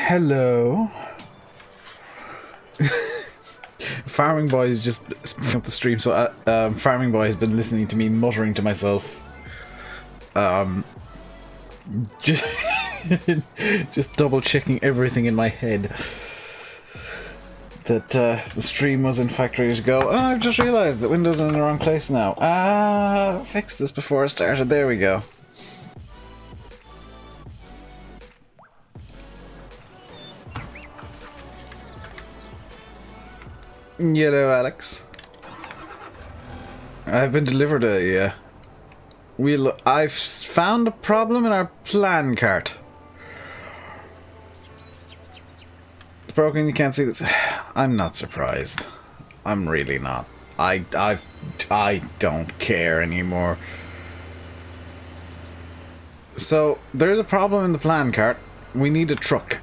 Hello. Farming Boy is just speaking up the stream, so Farming Boy has been listening to me muttering to myself. Just, just double checking everything in my head. That the stream was in fact ready to go. And I've just realised that Windows is in the wrong place now. Fix this before I started. There we go. Hello, Alex. I've been delivered a... I've found a problem in our plan cart. It's broken, you can't see this. I'm not surprised. I'm really not. I don't care anymore. So, there's a problem in the plan cart. We need a truck.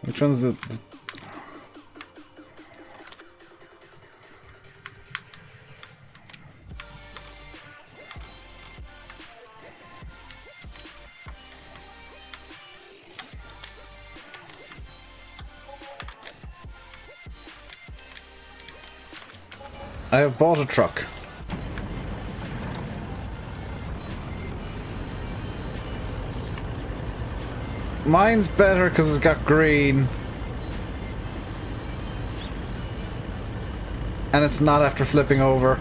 Which one's the... I have bought a truck. Mine's better because it's got green. And it's not after flipping over.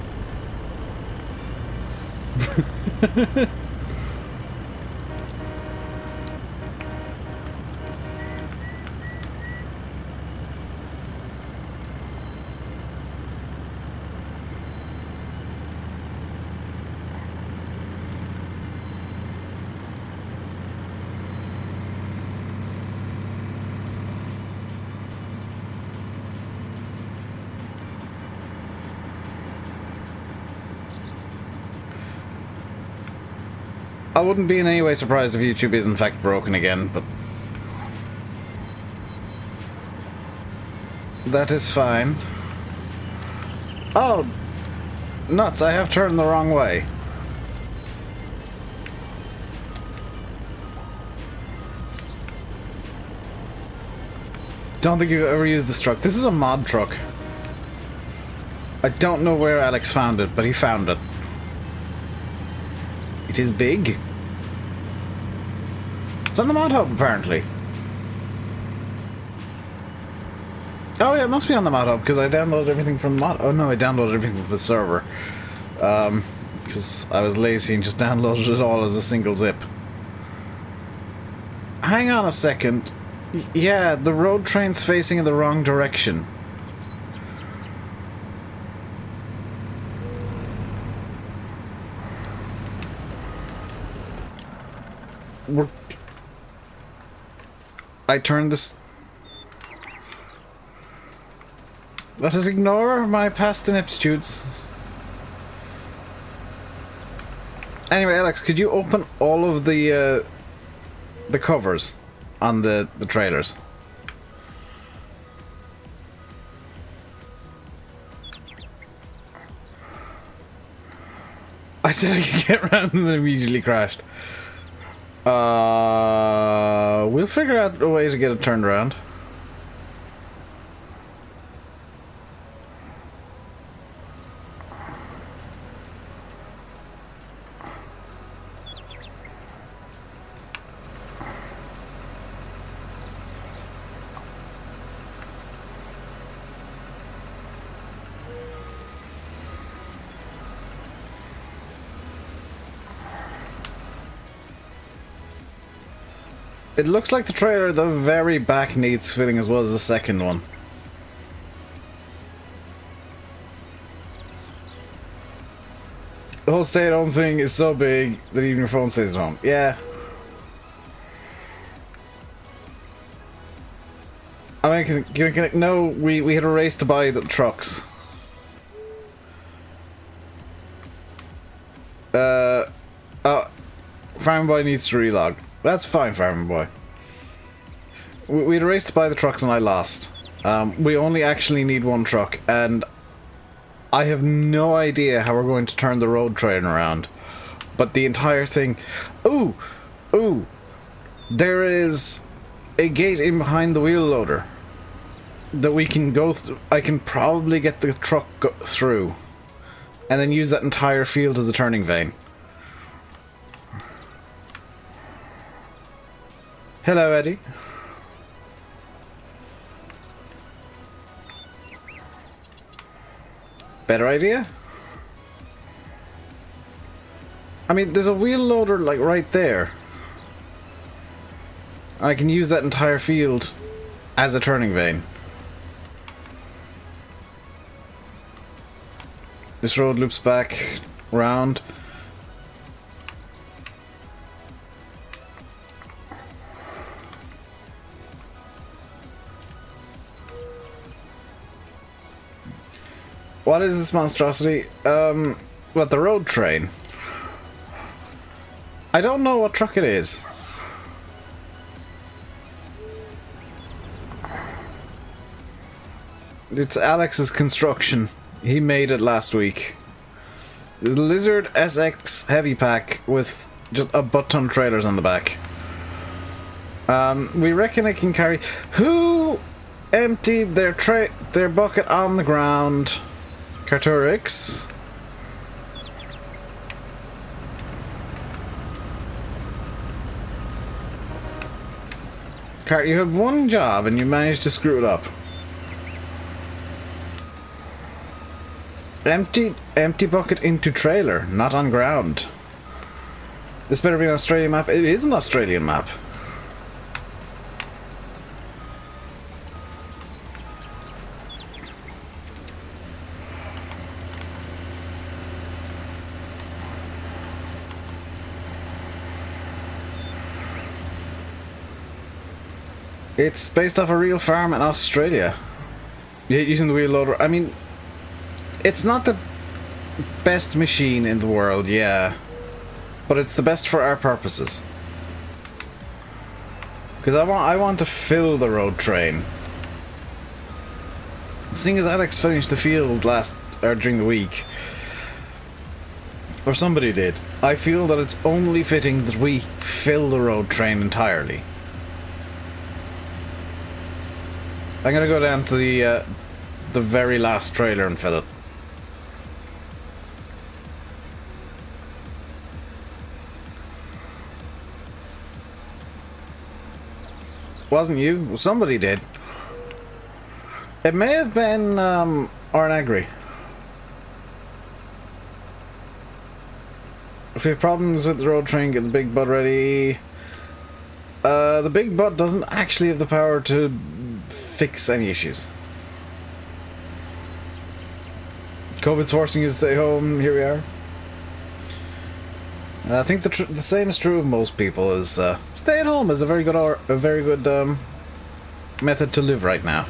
I wouldn't be in any way surprised if YouTube is in fact broken again, but that is fine. Oh, nuts, I have turned the wrong way. Don't think you've ever used this truck. This is a mod truck. I don't know where Alex found it, but he found it. It is big. It's on the mod hub, apparently. Oh yeah, it must be on the mod hub, because I downloaded everything from the mod... Oh no, I downloaded everything from the server. Because I was lazy and just downloaded it all as a single zip. Hang on a second. Yeah, the road train's facing in the wrong direction. I turned this... Let us ignore my past ineptitudes. Anyway, Alex, could you open all of the covers on the trailers? I said I could get around and then immediately crashed. We'll figure out a way to get it turned around. It looks like the trailer, the very back needs filling as well as the second one. The whole stay-at-home thing is so big that even your phone stays at home. Yeah. I mean, no, we had a race to buy the trucks. Farm Boy needs to relog. That's fine, Farmer Boy. We had a race to buy the trucks and I lost. We only actually need one truck, and I have no idea how we're going to turn the road train around. But the entire thing... Ooh! Ooh! There is a gate in behind the wheel loader that we can go through. I can probably get the truck through and then use that entire field as a turning vane. Hello, Eddie. Better idea? I mean, there's a wheel loader, like, right there. I can use that entire field as a turning vane. This road loops back round. What is this monstrosity? What, the road train? I don't know what truck it is. It's Alex's construction. He made it last week. The Lizard SX heavy pack with just a butt-ton of trailers on the back. We reckon it can carry... Who emptied their bucket on the ground? Carturix? Cart, you had one job and you managed to screw it up. Empty bucket into trailer, not on ground. This better be an Australian map. It is an Australian map. It's based off a real farm in Australia. Using the wheel loader. I mean, it's not the best machine in the world, yeah. But it's the best for our purposes. Because I want to fill the road train. Seeing as Alex finished the field during the week, or somebody did, I feel that it's only fitting that we fill the road train entirely. I'm gonna go down to the very last trailer and fill it. Wasn't you? Somebody did. It may have been Arnagri. If we have problems with the road train, get the big butt ready. The big butt doesn't actually have the power to fix any issues. COVID's forcing you to stay home. Here we are. I think the same is true of most people. Is stay at home is a very good method to live right now.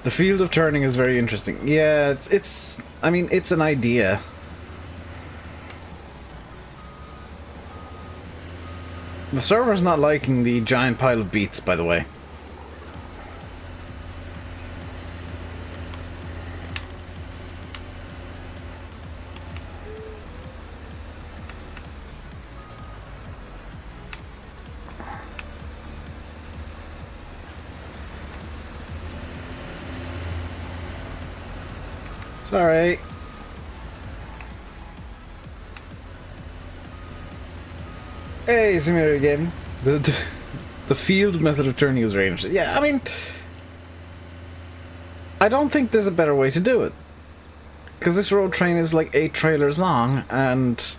The field of turning is very interesting. Yeah, it's I mean, it's an idea. The server's not liking the giant pile of beats, by the way. Sorry. Hey, Simulator again. The field method of turning is very interesting. Yeah, I mean, I don't think there's a better way to do it. Because this road train is like 8 trailers long and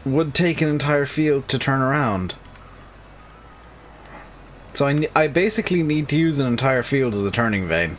would take an entire field to turn around. So I basically need to use an entire field as a turning vane.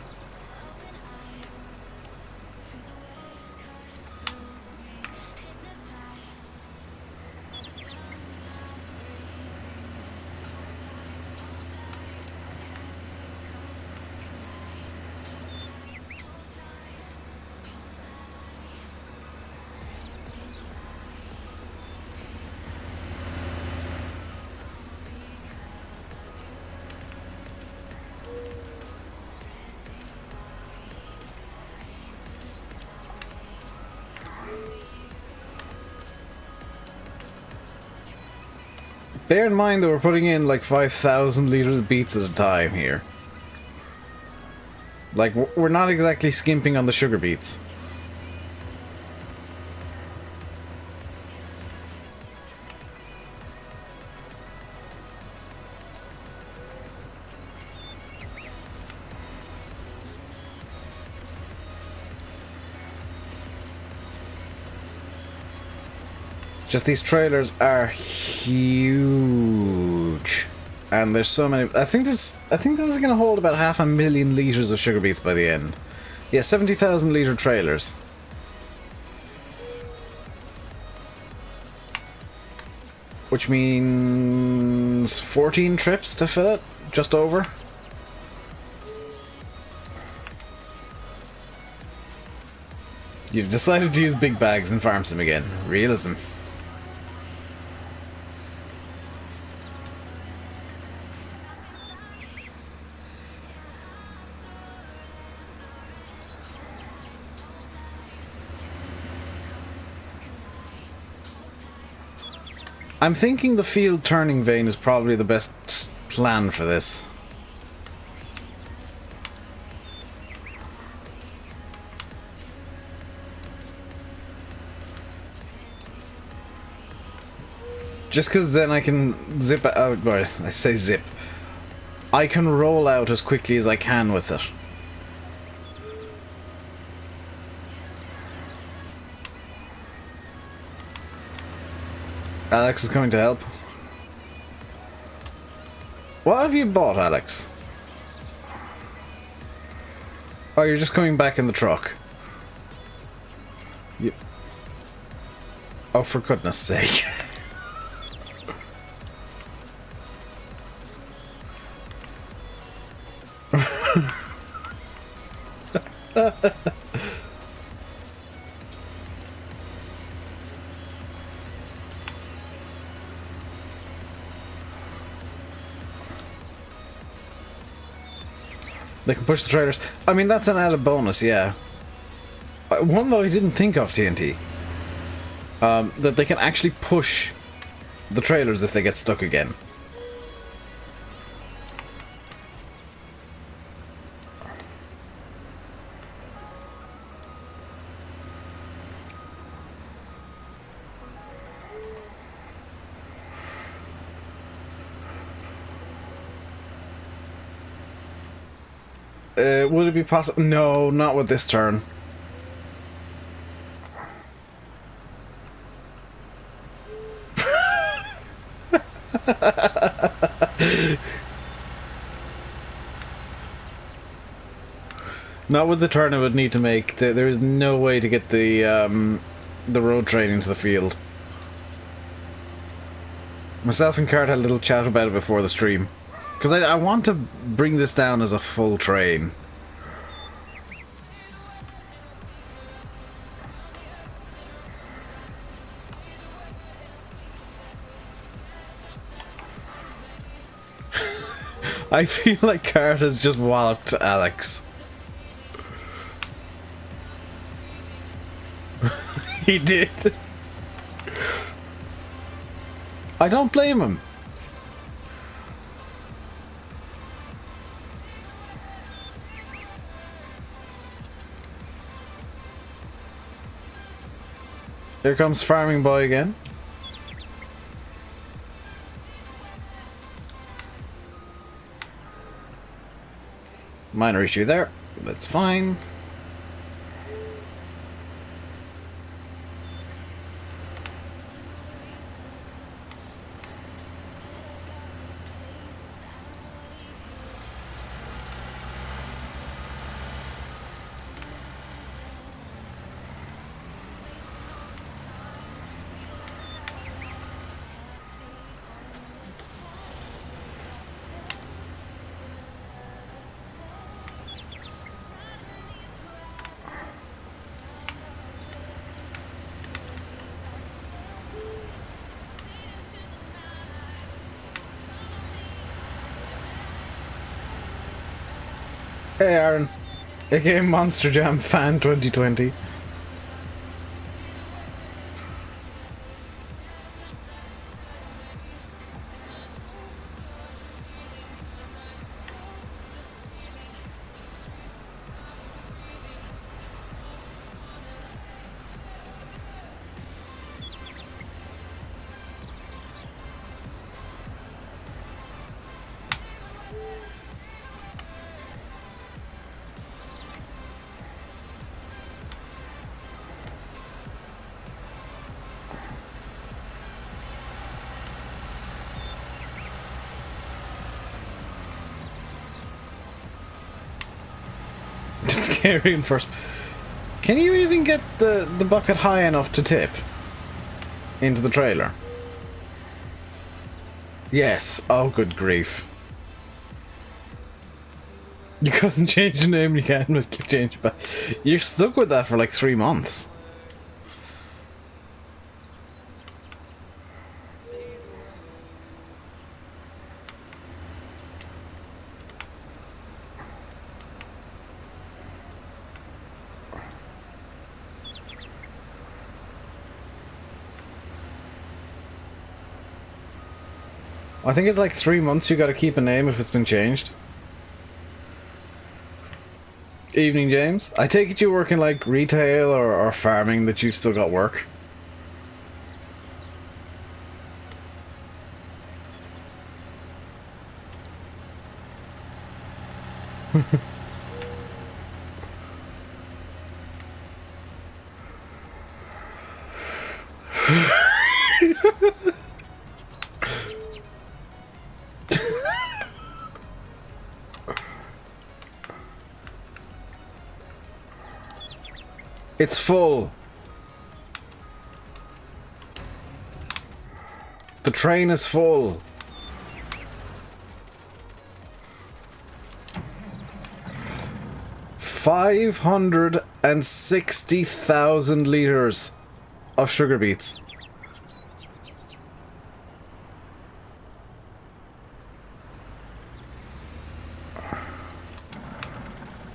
Bear in mind that we're putting in like 5,000 litres of beets at a time here. Like, we're not exactly skimping on the sugar beets. Just these trailers are huge, and there's so many. I think this is going to hold about 500,000 liters of sugar beets by the end. Yeah, 70,000 liter trailers. Which means 14 trips to fill it, just over. You've decided to use big bags in farm sim again. Realism. I'm thinking the field turning vane is probably the best plan for this. Just because then I can zip out, well, I say zip. I can roll out as quickly as I can with it. Alex is coming to help. What have you bought, Alex? Oh, you're just coming back in the truck. You... Oh, for goodness sake. They can push the trailers. I mean, that's an added bonus, yeah. One that I didn't think of, TNT. That they can actually push the trailers if they get stuck again. Would it be possible? No, not with this turn. Not with the turn I would need to make. There is no way to get the road train into the field. Myself and Cart had a little chat about it before the stream. Because I want to bring this down as a full train. I feel like Cart has just walloped Alex. He did. I don't blame him. Here comes Farming Boy again. Minor issue there. That's fine. Hey Aaron, aka Monster Jam Fan 2020. scary in first. Can you even get the bucket high enough to tip into the trailer? Yes. Oh, good grief. You couldn't change the name, you can't change it back. You're stuck with that for like 3 months. I think it's like 3 months you gotta keep a name if it's been changed. Evening, James. I take it you work in like retail or farming that you've still got work. It's full. The train is full. $560,000 liters of sugar beets.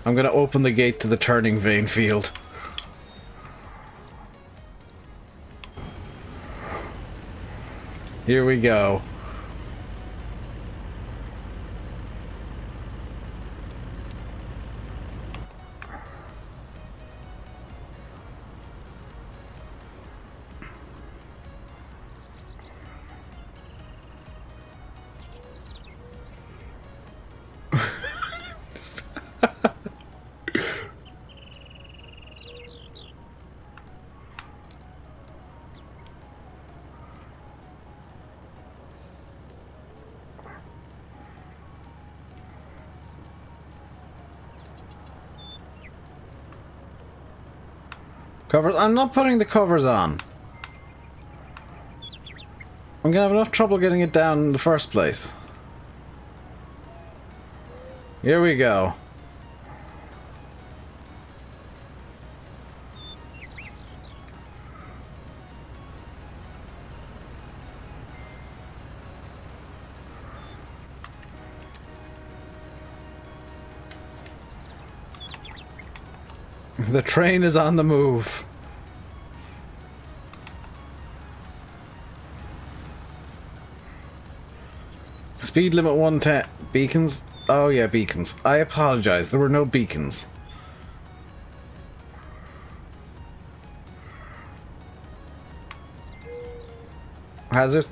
I'm gonna open the gate to the turning vein field. Here we go. Covers? I'm not putting the covers on. I'm gonna have enough trouble getting it down in the first place. Here we go. The train is on the move. Speed limit 110. Beacons? Oh yeah, beacons. I apologize, there were no beacons. Hazards?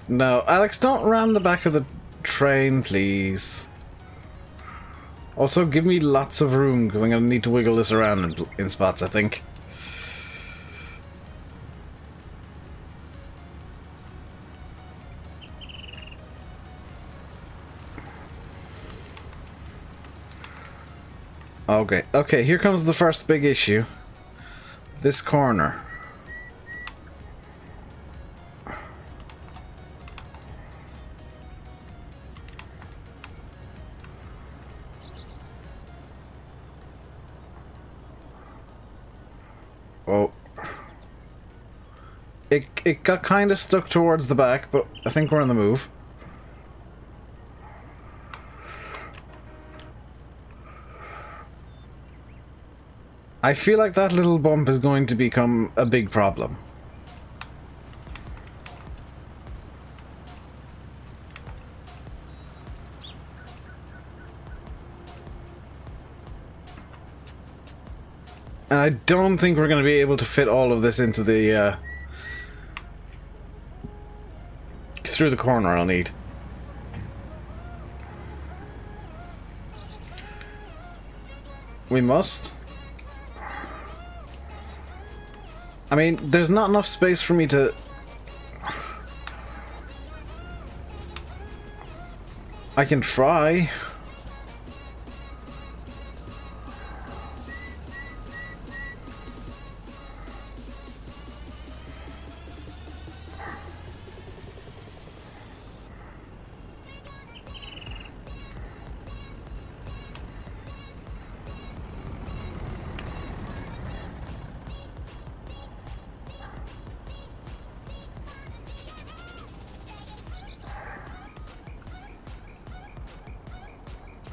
No. Alex, don't ram the back of the train, please. Also, give me lots of room, because I'm going to need to wiggle this around in spots, I think. Okay, okay, here comes the first big issue. This corner. Oh. It got kind of stuck towards the back, but I think we're on the move. I feel like that little bump is going to become a big problem. And I don't think we're going to be able to fit all of this into the, through the corner I'll need. We must. I mean, there's not enough space for me to... I can try.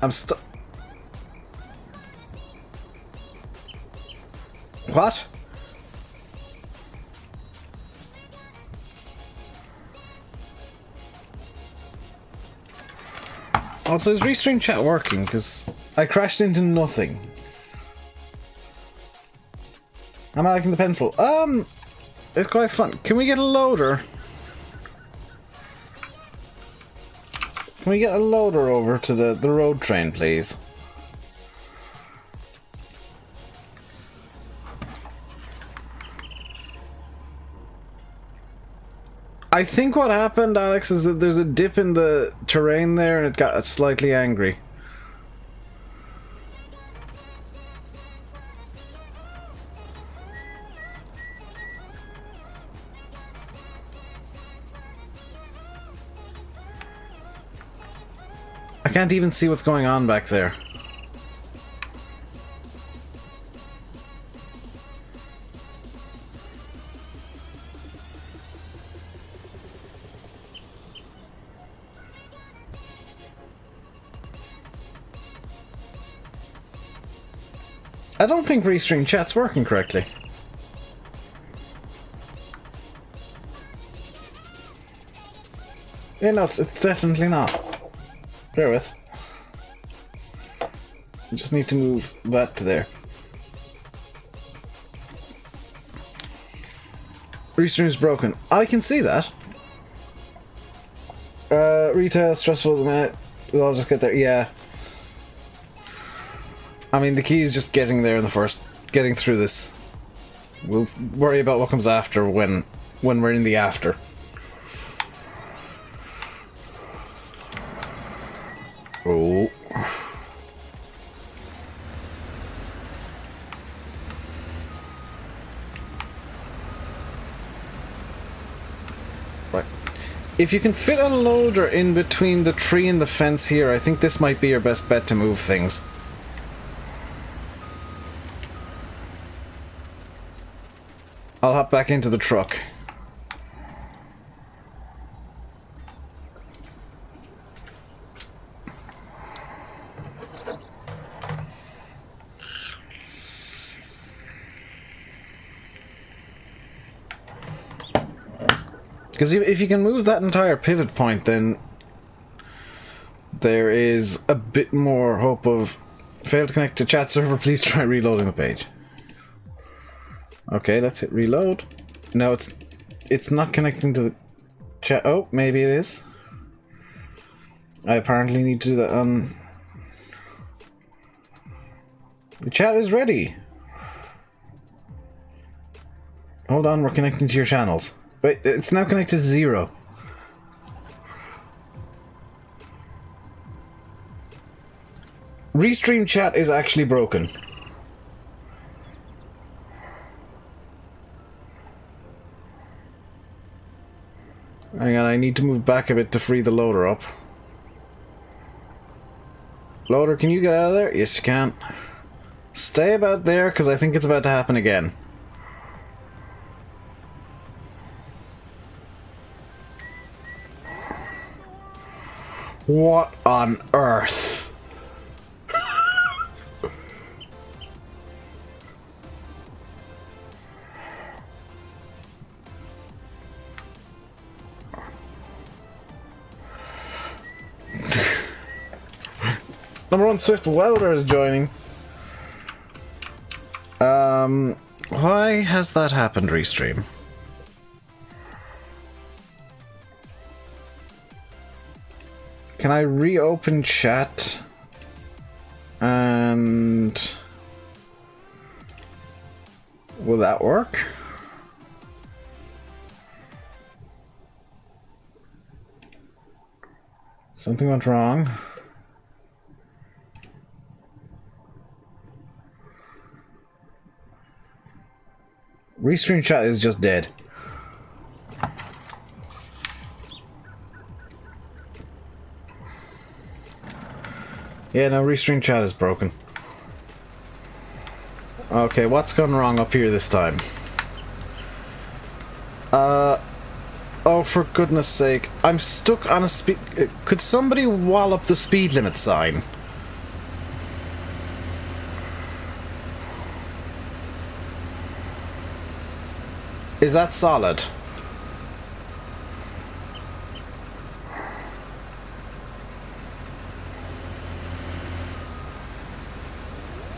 I'm stuck. What? Also, is Restream chat working? Because I crashed into nothing. Am I liking the pencil? It's quite fun. Can we get a loader? Can we get a loader over to the road train, please? I think what happened, Alex, is that there's a dip in the terrain there and it got slightly angry. I can't even see what's going on back there. I don't think Restream chat's working correctly. Yeah, no, it's definitely not. Bear with. I just need to move that to there. Restream's broken. I can see that. Retail, stressful at the minute. We'll all just get there. Yeah. I mean, the key is just getting there in the first... getting through this. We'll worry about what comes after when we're in the after. Oh. Right. If you can fit a loader in between the tree and the fence here, I think this might be your best bet to move things. I'll hop back into the truck. Because if you can move that entire pivot point, then there is a bit more hope of... Failed to connect to chat server, please try reloading the page. Okay, let's hit reload. No, it's not connecting to the chat. Oh, maybe it is. I apparently need to do that. The chat is ready. Hold on, we're connecting to your channels. Wait, it's now connected to 0. Restream chat is actually broken. Hang on, I need to move back a bit to free the loader up. Loader, can you get out of there? Yes, you can. Stay about there, because I think it's about to happen again. What on earth? Number 1 Swift Welder is joining. Why has that happened, Restream? Can I reopen chat? And... will that work? Something went wrong. Restream chat is just dead. Yeah, no, Restream chat is broken. Okay, what's gone wrong up here this time? Oh, for goodness sake. I'm stuck on a speed... Could somebody wallop the speed limit sign? Is that solid?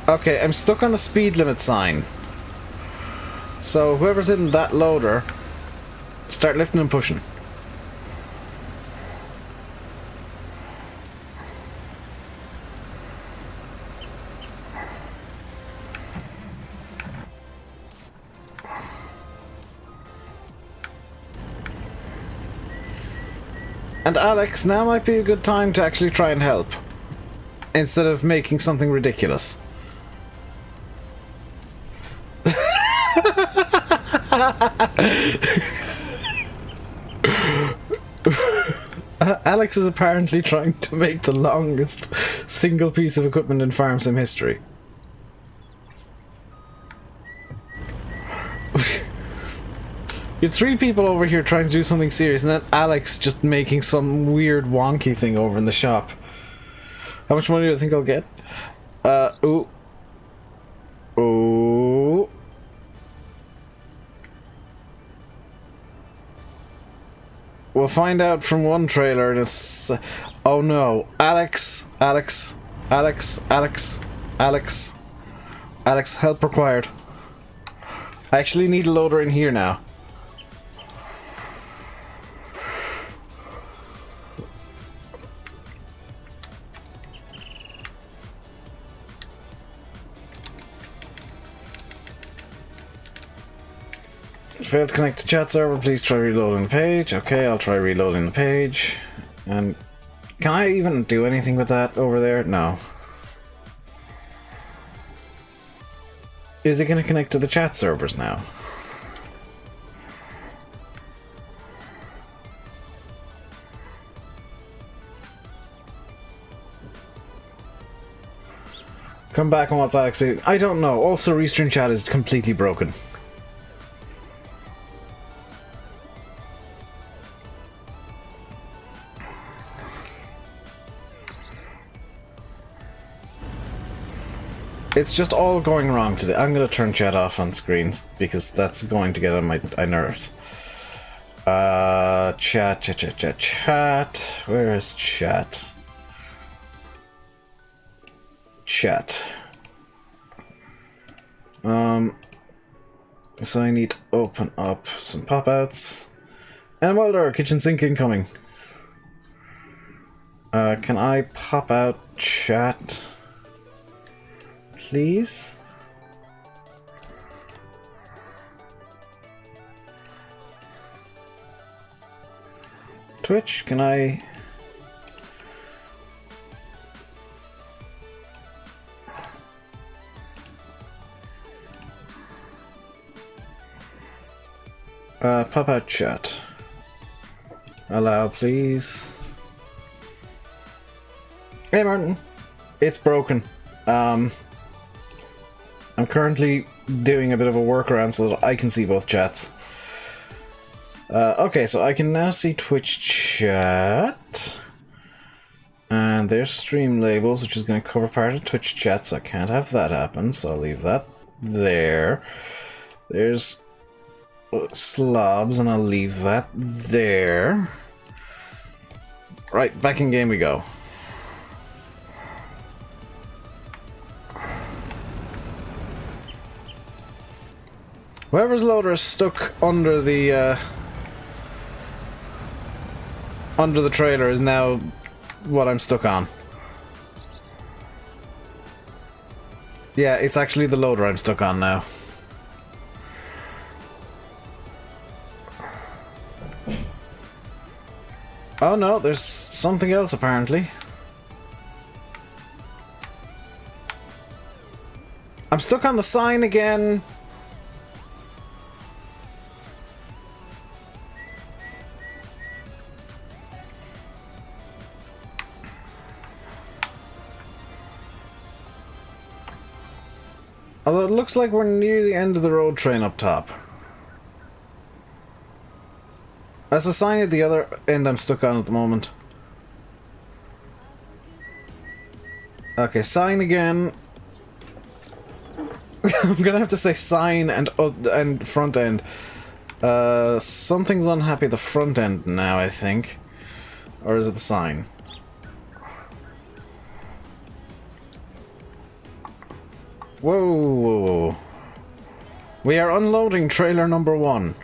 Okay, I'm stuck on the speed limit sign. So whoever's in that loader, start lifting and pushing. And Alex, now might be a good time to actually try and help, instead of making something ridiculous. Alex is apparently trying to make the longest single piece of equipment in farm sim history. You have 3 people over here trying to do something serious, and then Alex just making some weird wonky thing over in the shop. How much money do I think I'll get? Ooh. Ooh. We'll find out from one trailer and it's... Oh no. Alex, help required. I actually need a loader in here now. Failed to connect to chat server, please try reloading the page. Okay, I'll try reloading the page. And can I even do anything with that over there? No. Is it going to connect to the chat servers now? Come back on what's actually... I don't know. Also, Restream chat is completely broken. It's just all going wrong today. I'm going to turn chat off on screens because that's going to get on my nerves. Chat. Where is chat? Chat. So I need to open up some pop-outs. And welder, kitchen sink incoming. Can I pop out chat? Please? Twitch, can I... pop out chat. Allow, please. Hey Martin. It's broken. I'm currently doing a bit of a workaround so that I can see both chats. Okay, so I can now see Twitch chat. And there's stream labels, which is going to cover part of Twitch chat, so I can't have that happen, so I'll leave that there. There's slobs, and I'll leave that there. Right, back in game we go. Whoever's loader is stuck under the trailer is now what I'm stuck on. Yeah, it's actually the loader I'm stuck on now. Oh no, there's something else apparently. I'm stuck on the sign again. Although it looks like we're near the end of the road train up top. That's the sign at the other end I'm stuck on at the moment. Okay, sign again. I'm gonna have to say sign and front end. Something's unhappy at the front end now, I think. Or is it the sign? Whoa, whoa, whoa. We are unloading trailer number 1.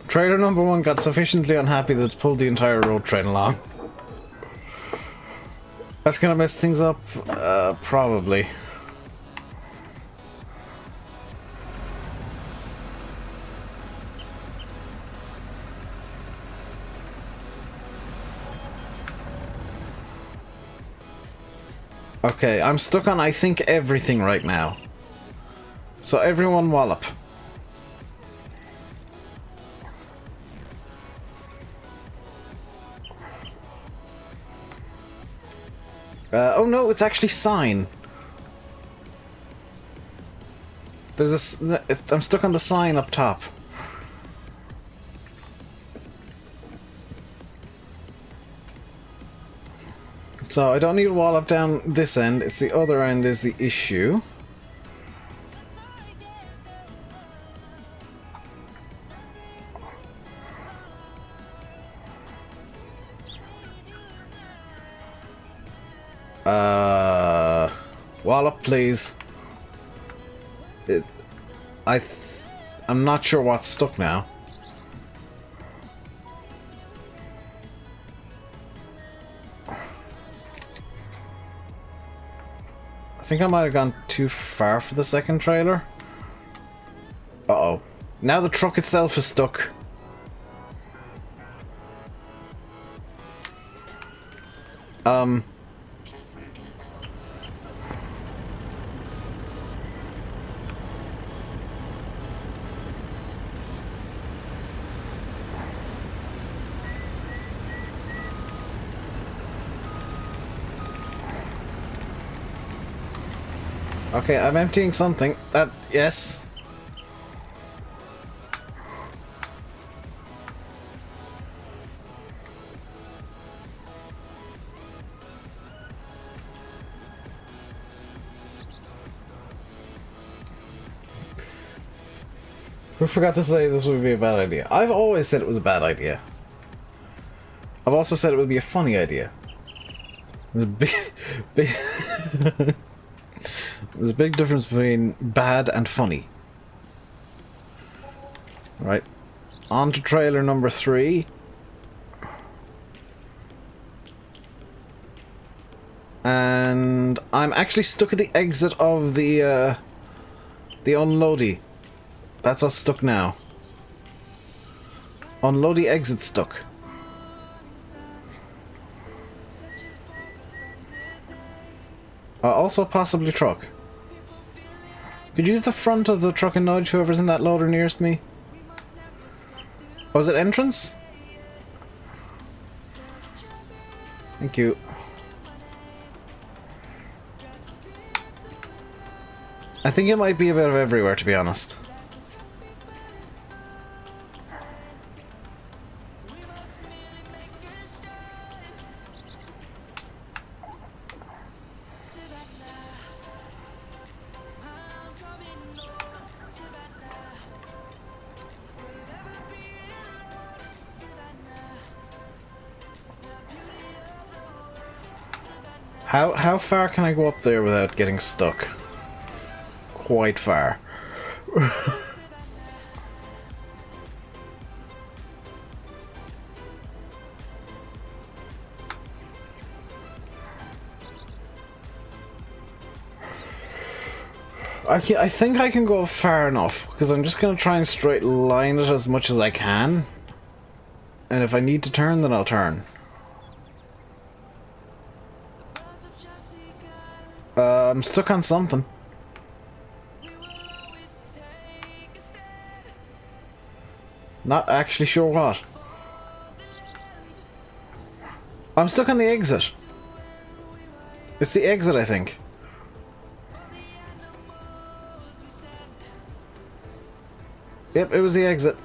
Trailer number 1 got sufficiently unhappy that it's pulled the entire road train along. That's gonna mess things up? Probably. Okay, I'm stuck on I think everything right now. So everyone wallop. Oh no, it's actually sign. There's a... I'm stuck on the sign up top. So I don't need to wallop down this end, it's the other end is the issue. Wallop, please. I'm not sure what's stuck now. I think I might have gone too far for the second trailer. Uh-oh. Now the truck itself is stuck. Okay, I'm emptying something. Yes. Who forgot to say this would be a bad idea? I've always said it was a bad idea. I've also said it would be a funny idea. There's a big difference between bad and funny. Right. On to trailer number 3. And I'm actually stuck at the exit of the unloady. That's what's stuck now. Unloady exit stuck. Also possibly truck. Could you use the front of the truck and nudge whoever's in that loader nearest me? Oh, is it entrance? Thank you. I think it might be a bit of everywhere, to be honest. How far can I go up there without getting stuck? Quite far. I think I can go far enough, because I'm just going to try and straight line it as much as I can. And if I need to turn, then I'll turn. I'm stuck on something. Not actually sure what. I'm stuck on the exit. It's the exit, I think. Yep, it was the exit.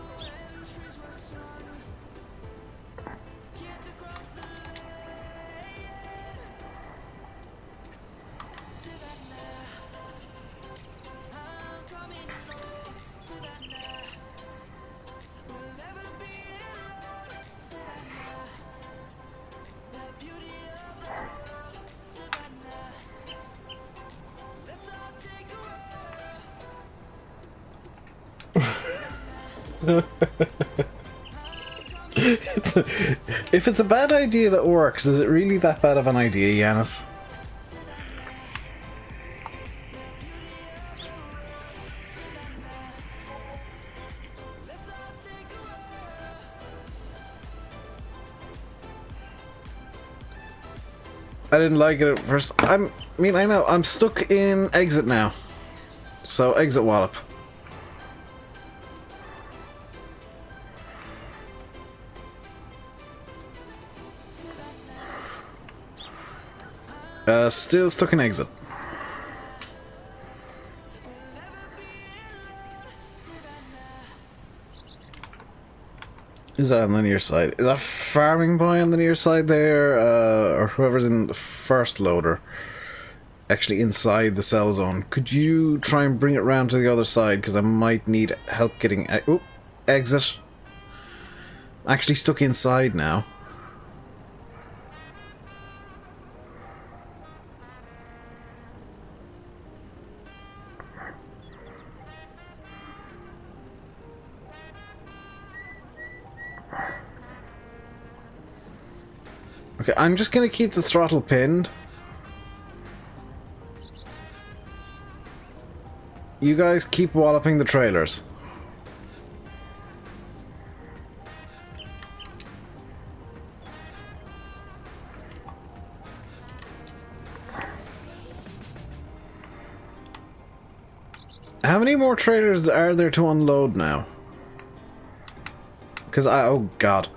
If it's a bad idea that works, is it really that bad of an idea, Yanis? I didn't like it at first. I mean, I know, I'm stuck in exit now. So, exit wallop. Still stuck in exit. Is that on the near side? Is that farming boy on the near side there? Or whoever's in the first loader? Actually inside the cell zone. Could you try and bring it round to the other side? Because I might need help getting... Oh, exit. Actually stuck inside now. Okay, I'm just gonna keep the throttle pinned. You guys keep walloping the trailers. How many more trailers are there to unload now? Because oh god.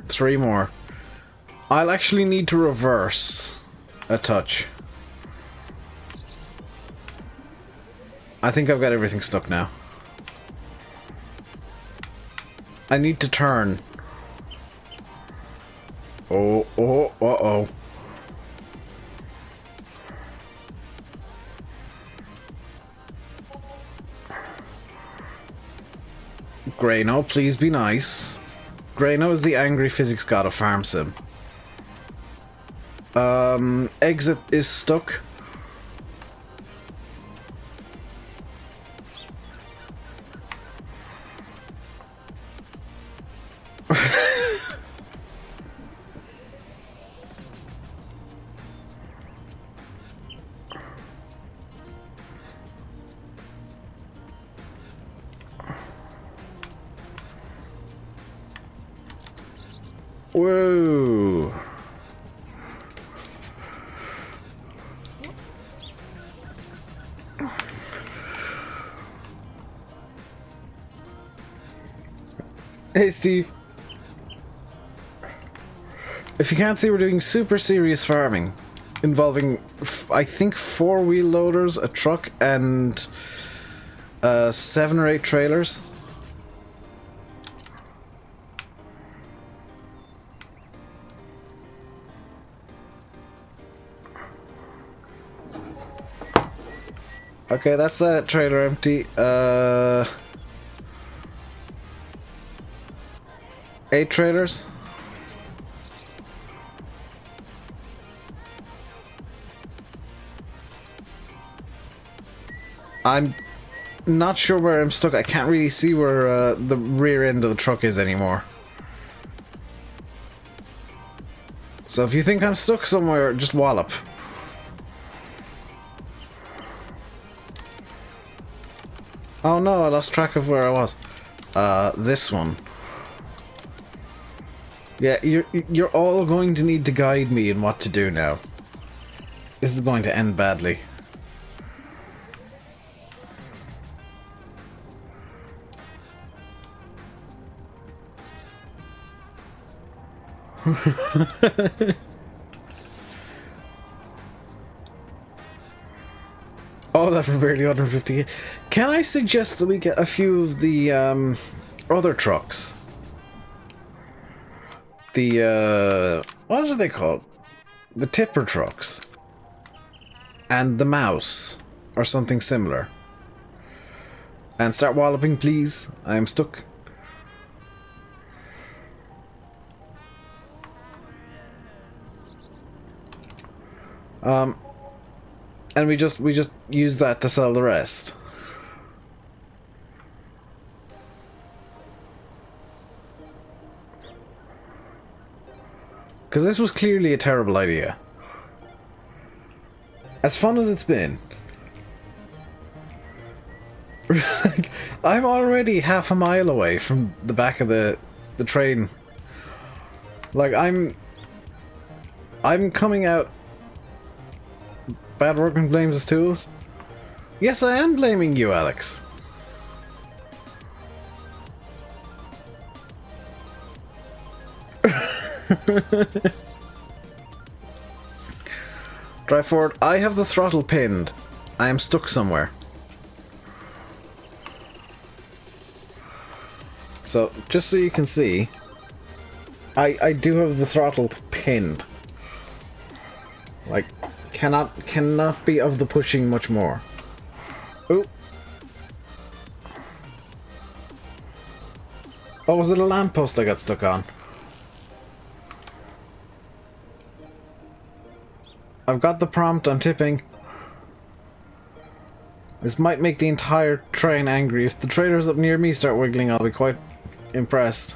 3 more. I'll actually need to reverse a touch. I think I've got everything stuck now. I need to turn. Oh, uh-oh. Grayno, please be nice. Grayno is the angry physics god of Farm Sim. Exit is stuck. Whoa. Hey Steve. If you can't see, we're doing super serious farming involving I think 4 wheel loaders, a truck and 7 or 8 trailers. Okay, that's that trailer empty. 8 trailers. I'm not sure where I'm stuck. I can't really see where the rear end of the truck is anymore. So if you think I'm stuck somewhere, just wallop. Oh no, I lost track of where I was. This one. Yeah, you're all going to need to guide me in what to do now. This is going to end badly. Oh, that for barely 150. Can I suggest that we get a few of the other trucks? The what are they called? The tipper trucks. And the mouse. Or something similar. And start walloping, please. I am stuck. And we just use that to sell the rest. Because this was clearly a terrible idea. As fun as it's been. I'm already half a mile away from the back of the train. Like, I'm coming out. Bad workman blames his tools. Yes, I am blaming you, Alex. Drive forward. I have the throttle pinned. I am stuck somewhere. So, just so you can see, I do have the throttle pinned. Like, cannot be of the pushing much more. Ooh. Oh, was it a lamppost I got stuck on? I've got the prompt on tipping. This might make the entire train angry. If the trailers up near me start wiggling, I'll be quite impressed.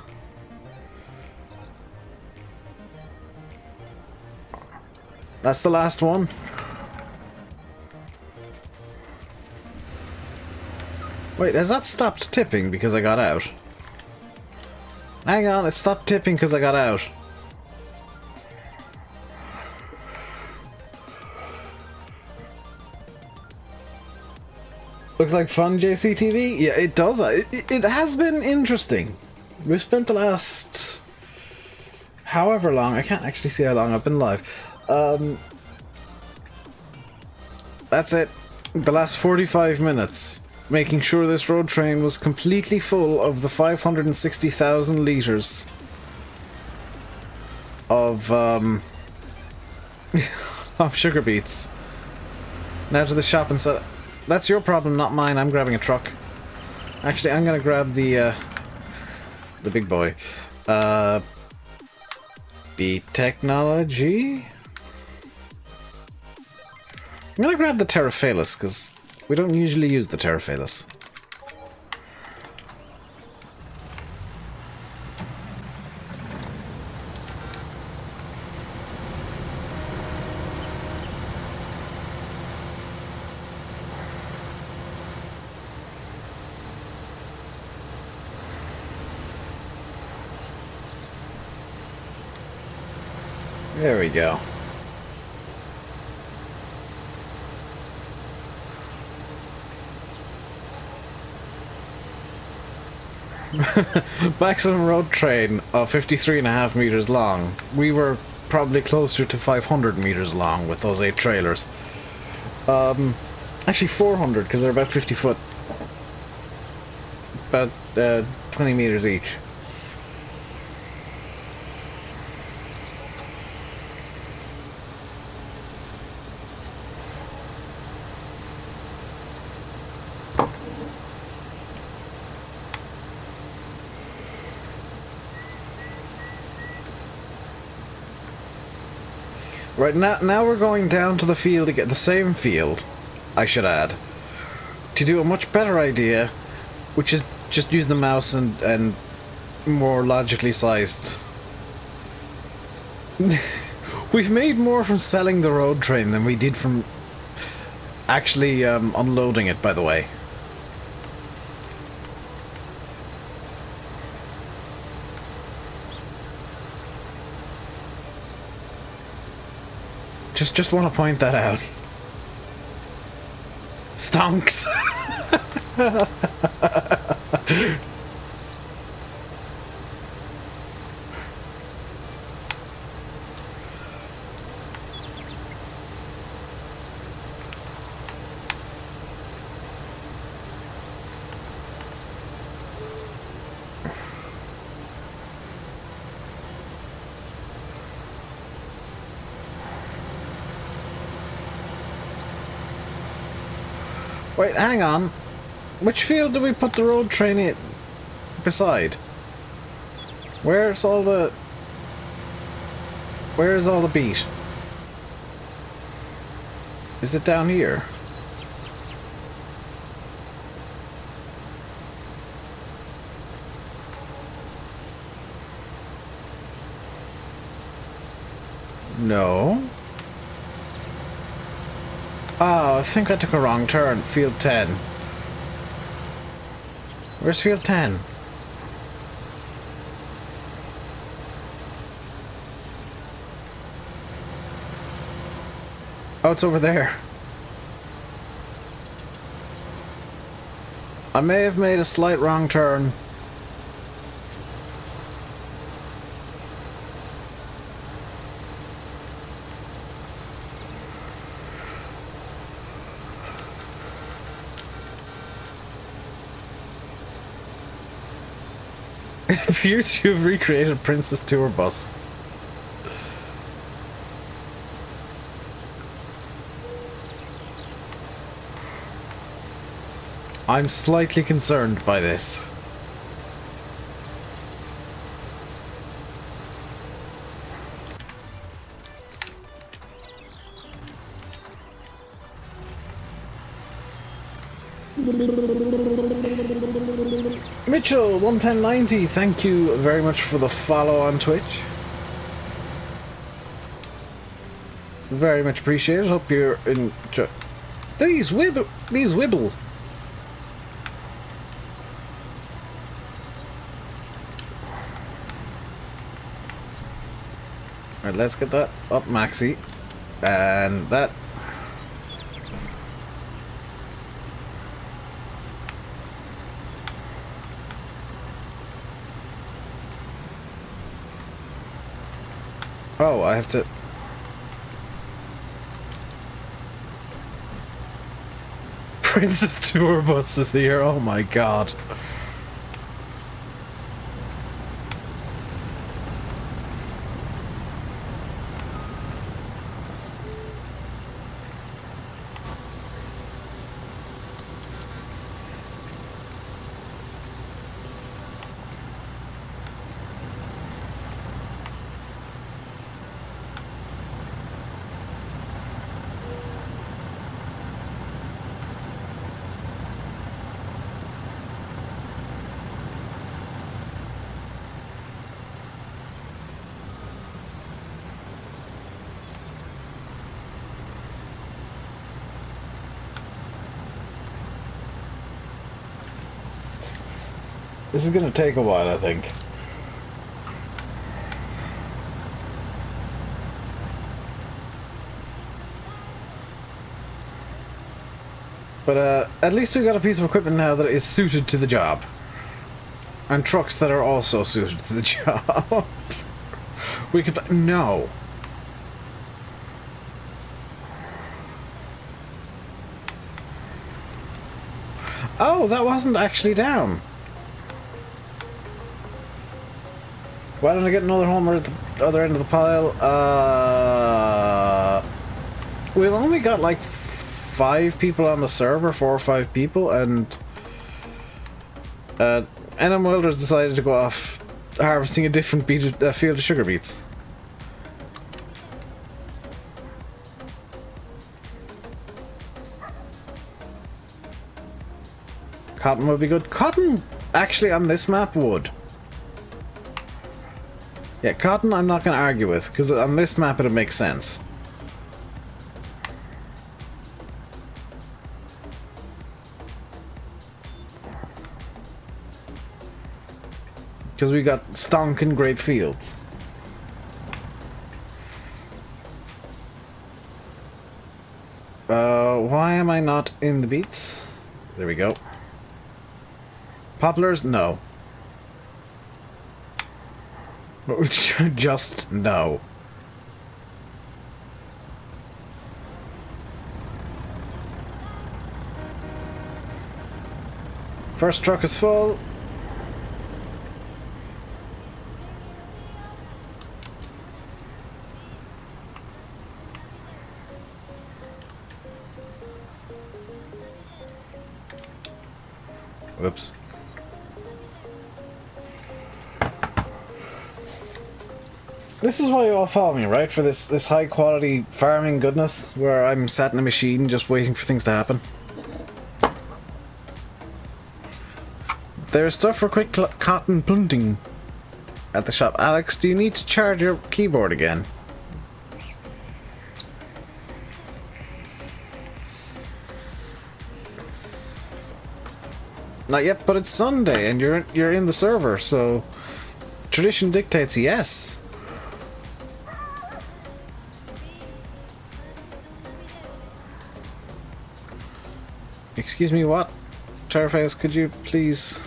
That's the last one. Wait, has that stopped tipping because I got out? Hang on, it stopped tipping because I got out. Looks like fun, JCTV? Yeah, it does. It has been interesting. We've spent the last... however long, I can't actually see how long I've been live. That's it. The last 45 minutes. Making sure this road train was completely full of the 560,000 litres of, of sugar beets. Now to the shop and sell... That's your problem, not mine. I'm grabbing a truck. Actually, I'm gonna grab the big boy. Beet technology? I'm gonna grab the Terraphalus, because we don't usually use the Terraphalus. There we go. Maximum road train of 53.5 meters long. We were probably closer to 500 meters long with those 8 trailers. Actually 400 because they're about 50 foot. About 20 meters each. Right, now we're going down to the field to get the same field, I should add, to do a much better idea, which is just use the mouse and more logically sized. We've made more from selling the road train than we did from actually unloading it, by the way. Just want to point that out. Stonks. Wait, hang on. Which field do we put the road train in beside? Where's all the beat? Is it down here? No. Oh, I think I took a wrong turn. Field 10. Where's field 10? Oh, it's over there. I may have made a slight wrong turn. It appears you have recreated Princess Tour Bus. I'm slightly concerned by this. Mitchell 11090, thank you very much for the follow on Twitch. Very much appreciated. Hope you're enjoying. These wibble. Alright, let's get that up, Maxi. And that. Oh, I have to... Princess Tour Bus is here, oh my god. This is gonna take a while, I think. But at least we got a piece of equipment now that is suited to the job. And trucks that are also suited to the job. We could... No. Oh, that wasn't actually down. Why don't I get another homer at the other end of the pile? We've only got like 5 people on the server, 4 or 5 people, and NM Wilders decided to go off harvesting a different field of sugar beets. Cotton would be good. Cotton, actually, on this map would. Yeah, cotton I'm not going to argue with, because on this map it'll make sense. Because we got stonking great fields. Why am I not in the beets? There we go. Poplars? No. Just no. First truck is full. Whoops. This is why you all follow me, right? For this high quality farming goodness, where I'm sat in a machine just waiting for things to happen. There's stuff for quick cotton planting at the shop. Alex, do you need to charge your keyboard again? Not yet, but it's Sunday and you're in the server, so tradition dictates yes. Excuse me, what? Turface, could you please...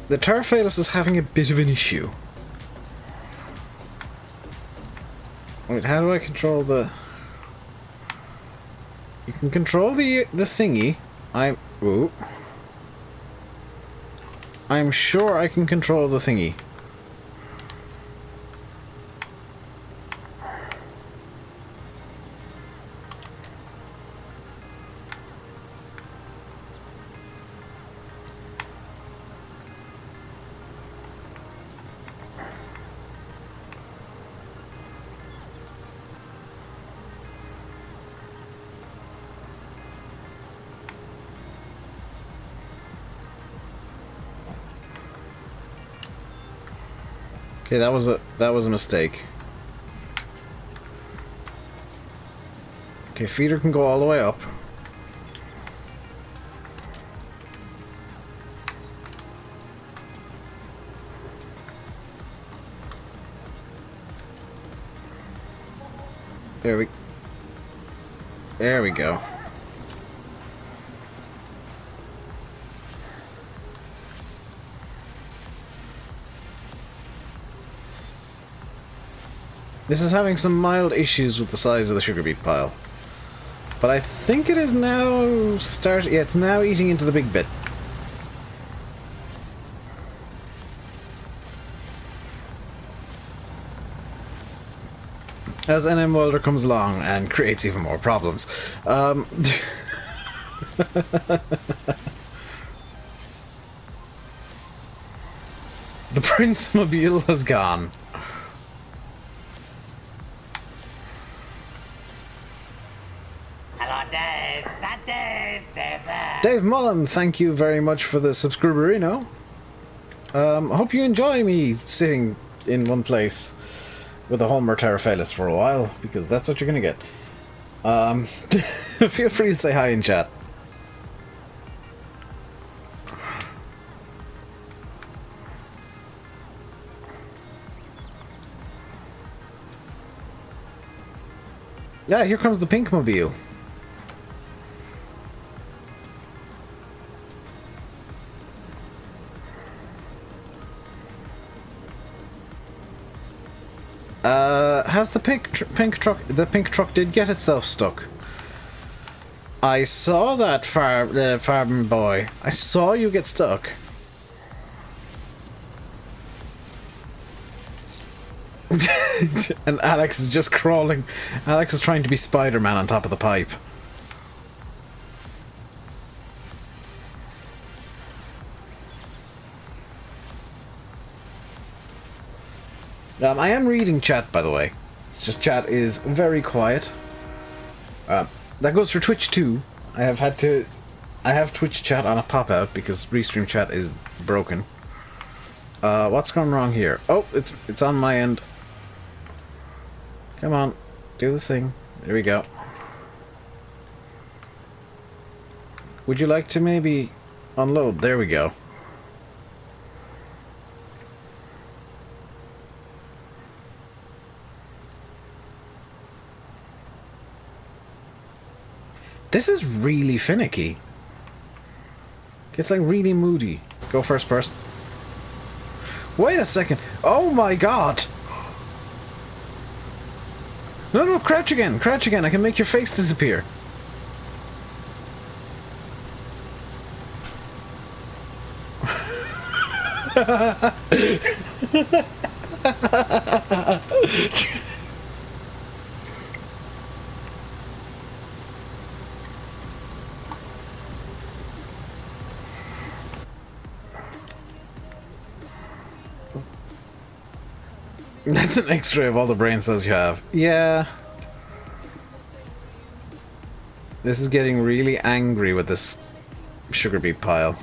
The Turface is having a bit of an issue. Wait, how do I control the... You can control the thingy. Ooh. I'm sure I can control the thingy. Okay, that was a mistake. Okay, feeder can go all the way up. There we go. This is having some mild issues with the size of the sugar beet pile. But I think it is now yeah, it's now eating into the big bit. As NM Welder comes along and creates even more problems. The Prince Mobile has gone. Dave Mullen, thank you very much for the subscriberino. Hope you enjoy me sitting in one place with a Homer Terraphalis for a while, because that's what you're gonna get. Feel free to say hi in chat. Yeah, here comes the pink mobile. Has the pink truck did get itself stuck. I saw that farm boy. I saw you get stuck. And Alex is just crawling. Alex is trying to be Spider-Man on top of the pipe. I am reading chat, by the way. It's just chat is very quiet. That goes for Twitch too. I have Twitch chat on a pop-out because Restream chat is broken. What's going wrong here? Oh, it's on my end. Come on, do the thing. There we go. Would you like to maybe unload? There we go. This is really finicky. It's like really moody. Go first person. Wait a second. Oh my god. No, crouch again. Crouch again. I can make your face disappear. That's an X-ray of all the brain cells you have. Yeah. This is getting really angry with this sugar beet pile.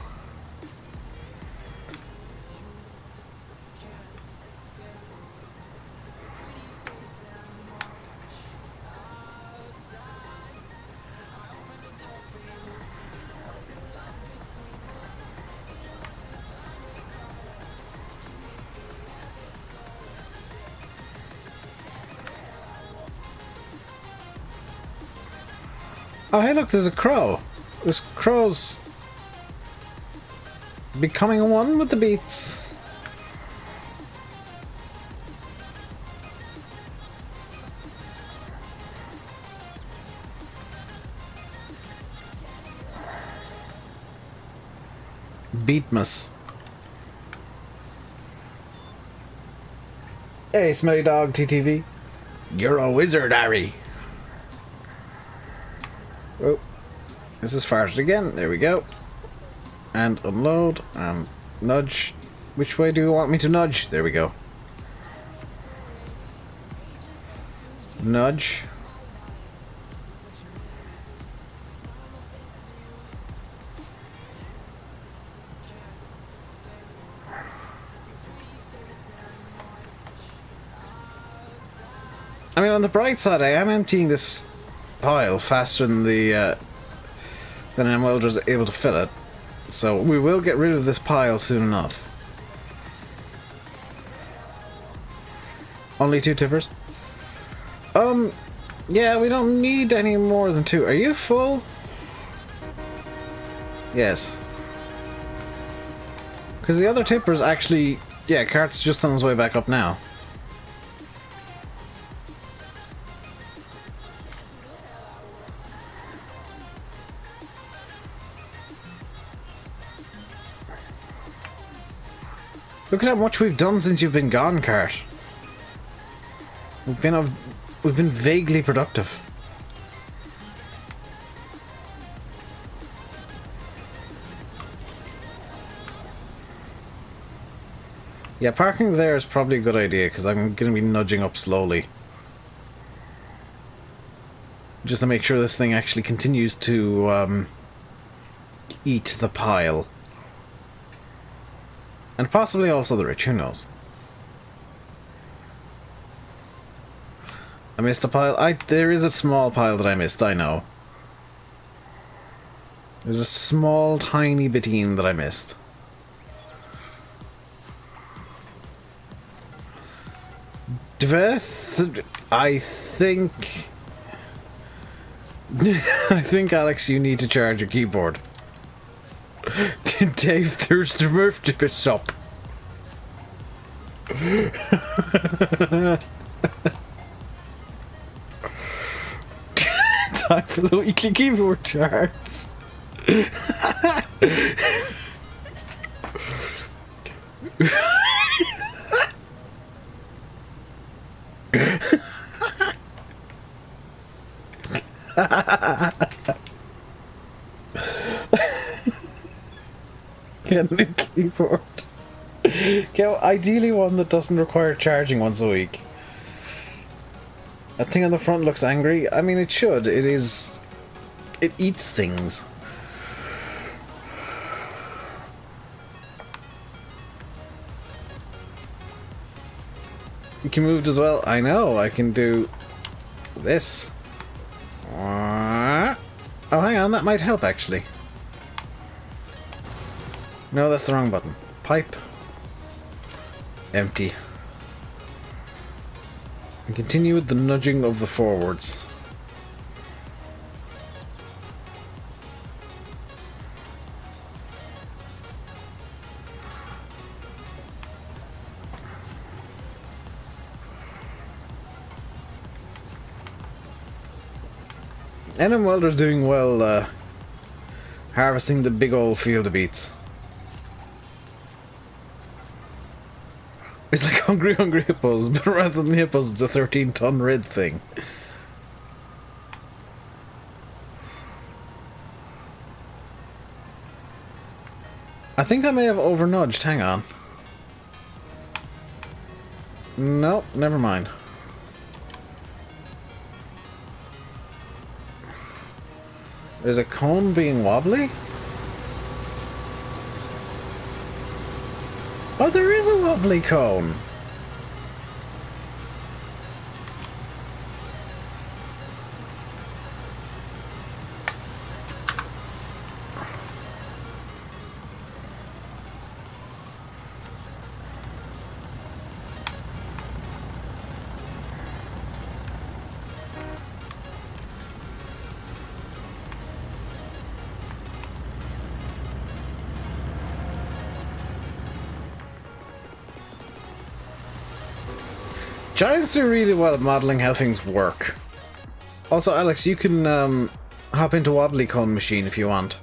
Oh, hey, look, there's a crow. This crow's becoming one with the beets. Beatmas. Hey, smelly dog, TTV. You're a wizard, Harry. Oh, this is farted again. There we go. And unload and nudge. Which way do you want me to nudge? There we go. Nudge. I mean, on the bright side, I am emptying this pile faster than than an welder's able to fill it, so we will get rid of this pile soon enough. Only 2 tippers? Yeah, we don't need any more than 2. Are you full? Yes. Because the other tipper's actually... Yeah, cart's just on his way back up now. Look at how much we've done since you've been gone, Cart. We've been vaguely productive. Yeah, parking there is probably a good idea because I'm going to be nudging up slowly. Just to make sure this thing actually continues to eat the pile. And possibly also the rich, who knows? I missed a pile. There is a small pile that I missed, I know. There's a small, tiny bitine that I missed. Dveth, I think... I think, Alex, you need to charge your keyboard. Dave, there's the roof to stop. Time for the weekly keyboard charge. Get a new keyboard. Get ideally one that doesn't require charging once a week. That thing on the front looks angry. I mean, it should. It is... It eats things. You can move as well. I know. I can do this. Oh, hang on. That might help, actually. No, that's the wrong button. Pipe. Empty. And continue with the nudging of the forwards. NM Welder's doing well harvesting the big old field of beets. It's like Hungry Hungry Hippos, but rather than hippos, it's a 13-ton red thing. I think I may have over-nudged, hang on. Nope, never mind. Is a cone being wobbly? Oh, there is a wobbly cone! Giants do really well at modeling how things work. Also, Alex, you can hop into Wobbly Cone Machine if you want.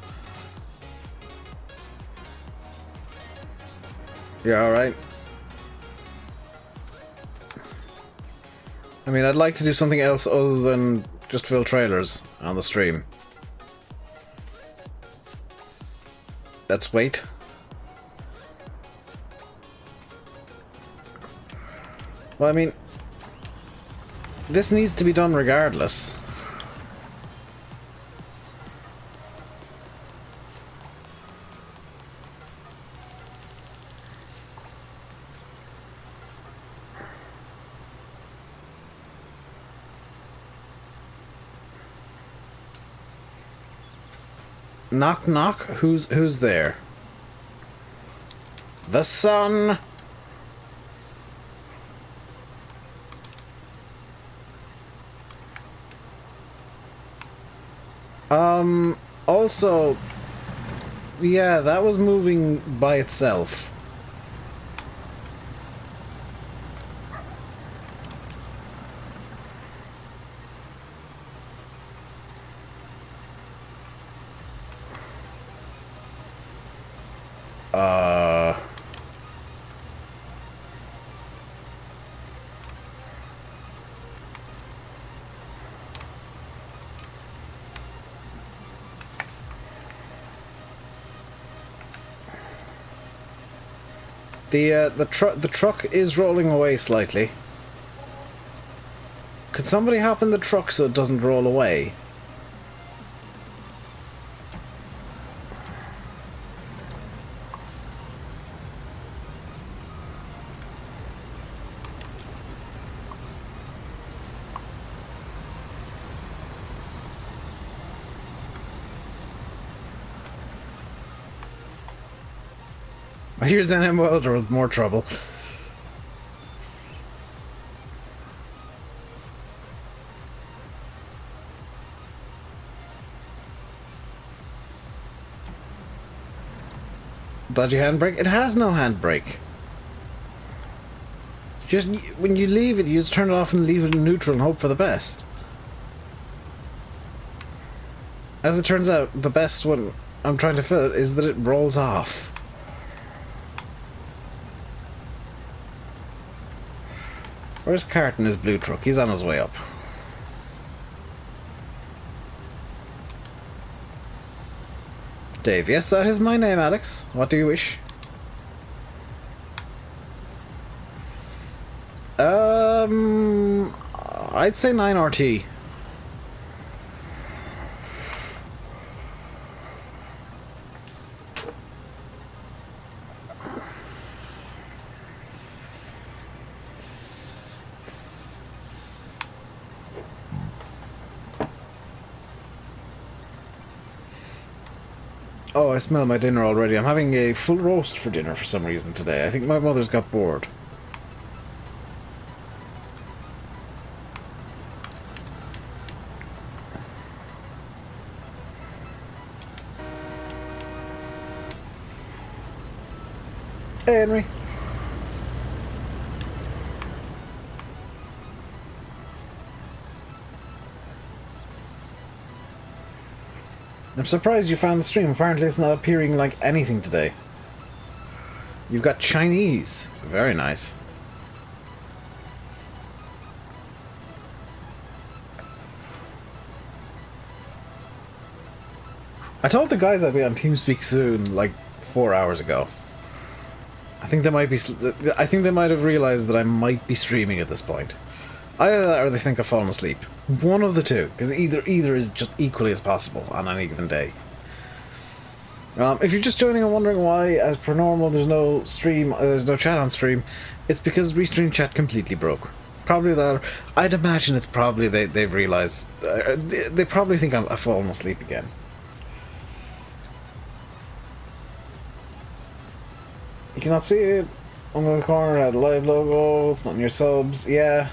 Yeah, alright. I mean, I'd like to do something else other than just fill trailers on the stream. Let's wait. Well, I mean, this needs to be done regardless. Knock knock, who's there? The sun. Also, yeah, that was moving by itself. The truck is rolling away slightly. Could somebody hop in the truck so it doesn't roll away? Here's an welder with more trouble. Dodgy handbrake? It has no handbrake. Just when you leave it, you just turn it off and leave it in neutral and hope for the best. As it turns out, the best when I'm trying to fill it is that it rolls off. Where's Cart in his blue truck? He's on his way up. Dave, yes, that is my name, Alex. What do you wish? I'd say 9 RT. Oh, I smell my dinner already. I'm having a full roast for dinner for some reason today. I think my mother's got bored. Hey, Henry. I'm surprised you found the stream. Apparently it's not appearing like anything today. You've got Chinese. Very nice. I told the guys I'd be on TeamSpeak soon, like 4 hours ago. I think they might be. I think they might have realized that I might be streaming at this point. Either that, or they think I've fallen asleep. One of the two, because either is just equally as possible on any given day. If you're just joining and wondering why, as per normal, there's no stream, there's no chat on stream, it's because Restream chat completely broke. Probably that. I'd imagine it's probably they've realized. They probably think I've fallen asleep again. You cannot see it on the corner at the live logo. It's not in your subs. Yeah.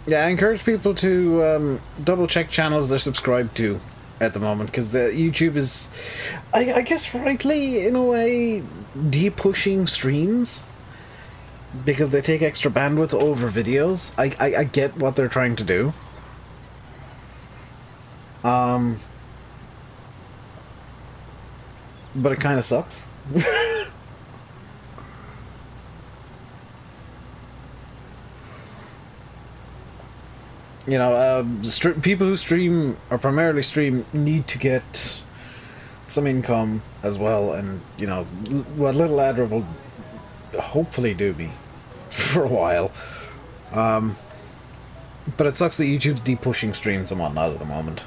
Yeah, I encourage people to double check channels they're subscribed to at the moment, because the YouTube is, I guess rightly, in a way, de-pushing streams because they take extra bandwidth over videos. I get what they're trying to do. But it kind of sucks. You know, people who stream, or primarily stream, need to get some income as well, and, you know, what little ad rev will hopefully do me for a while. But it sucks that YouTube's de-pushing streams and whatnot at the moment.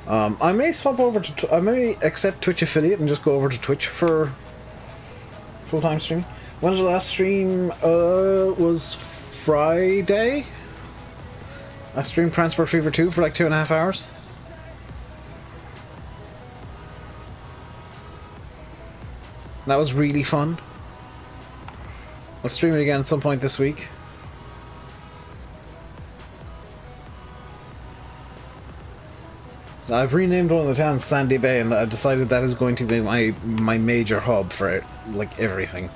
I may swap over to... I may accept Twitch affiliate and just go over to Twitch for full-time streaming. When was the last stream? Was Friday. I streamed Transport Fever 2 for like 2.5 hours. That was really fun. I'll stream it again at some point this week. I've renamed one of the towns Sandy Bay, and I've decided that is going to be my major hub for it, like everything.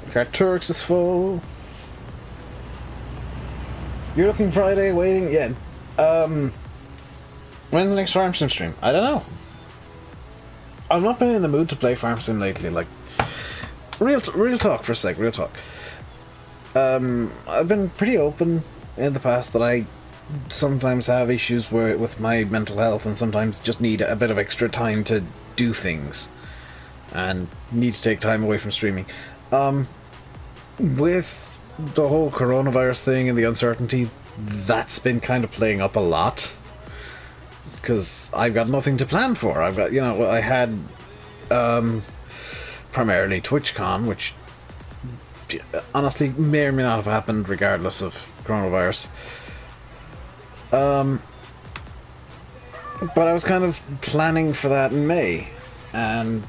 Carturix is full. You're looking Friday, waiting? Yeah. When's the next Farm Sim stream? I don't know. I've not been in the mood to play Farm Sim lately, like... Real talk for a sec, real talk. I've been pretty open in the past that I sometimes have issues with my mental health, and sometimes just need a bit of extra time to do things. And need to take time away from streaming. With the whole coronavirus thing and the uncertainty, that's been kind of playing up a lot. Because I've got nothing to plan for. I've got, you know, I had primarily TwitchCon, which honestly may or may not have happened regardless of coronavirus. But I was kind of planning for that in May, and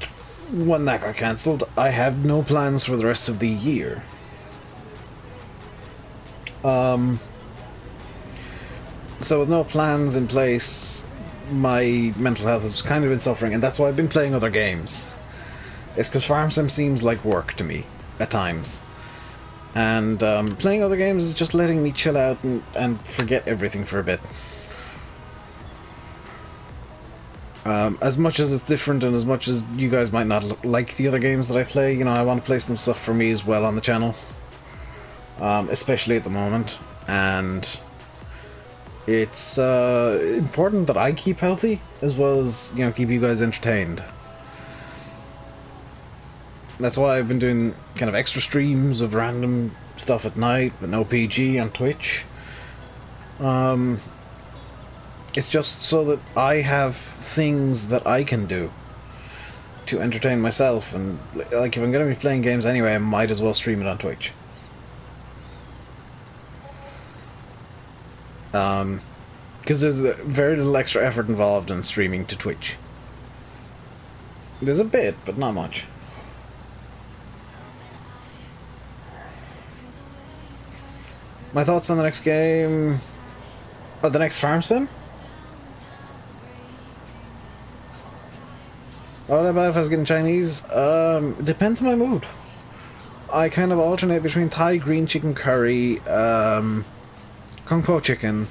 when that got cancelled, I have no plans for the rest of the year. So with no plans in place, my mental health has kind of been suffering, and that's why I've been playing other games. It's because Farm Sim seems like work to me, at times. And playing other games is just letting me chill out and forget everything for a bit. As much as it's different, and as much as you guys might not like the other games that I play, you know, I want to play some stuff for me as well on the channel. Especially at the moment. And it's important that I keep healthy, as well as, you know, keep you guys entertained. That's why I've been doing kind of extra streams of random stuff at night, but no PG on Twitch. It's just so that I have things that I can do to entertain myself, and like if I'm going to be playing games anyway, I might as well stream it on Twitch. Because there's very little extra effort involved in streaming to Twitch. There's a bit, but not much. My thoughts on the next game... Oh, the next Farm Sim? What about if I was getting Chinese? Depends on my mood. I kind of alternate between Thai green chicken curry, Kung Po chicken,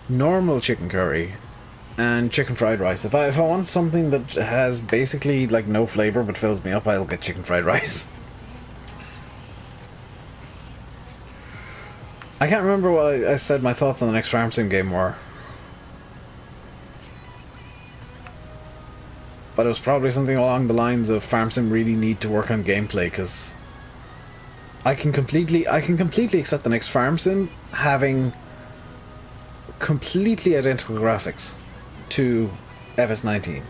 normal chicken curry, and chicken fried rice. If I want something that has basically like no flavor but fills me up, I'll get chicken fried rice. I can't remember what I said my thoughts on the next Farm Sim game were. But it was probably something along the lines of Farm Sim really need to work on gameplay, because I can completely accept the next Farm Sim having completely identical graphics to FS19.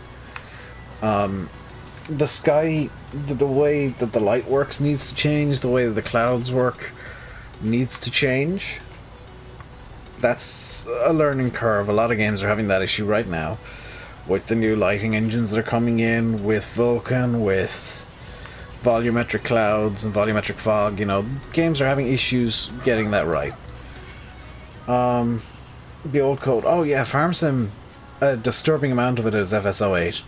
The sky, the way that the light works needs to change, the way that the clouds work needs to change. That's a learning curve. A lot of games are having that issue right now with the new lighting engines that are coming in, with Vulkan, with volumetric clouds and volumetric fog. You know, games are having issues getting that right. The old code. Oh yeah, Farm Sim, a disturbing amount of it is FS08.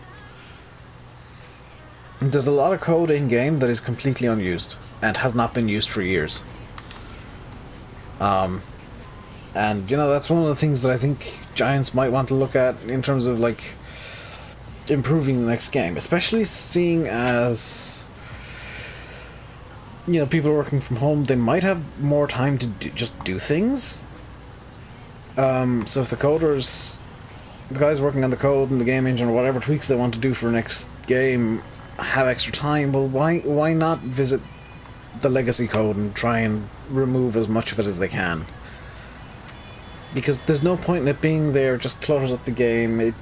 There's a lot of code in-game that is completely unused and has not been used for years. And, you know, that's one of the things that I think Giants might want to look at in terms of, like, improving the next game. Especially seeing as, you know, people working from home, they might have more time to just do things. So if the coders, the guys working on the code and the game engine or whatever tweaks they want to do for next game have extra time, well, why not visit the legacy code and try and remove as much of it as they can? Because there's no point in it being there, just clutters up the game. It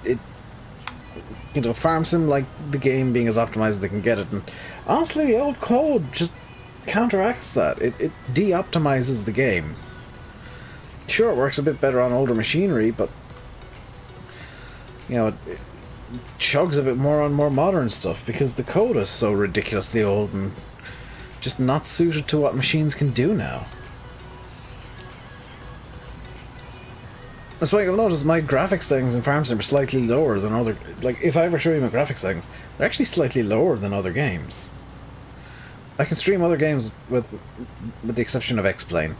you know, Farm Sim like the game being as optimized as they can get it, and honestly the old code just counteracts that. It de-optimizes the game. Sure, it works a bit better on older machinery, but you know, it chugs a bit more on more modern stuff because the code is so ridiculously old and just not suited to what machines can do now. That's why you'll notice my graphics settings in Farm Sim are slightly lower than other... Like, if I ever show you my graphics settings, they're actually slightly lower than other games. I can stream other games with the exception of X-Plane.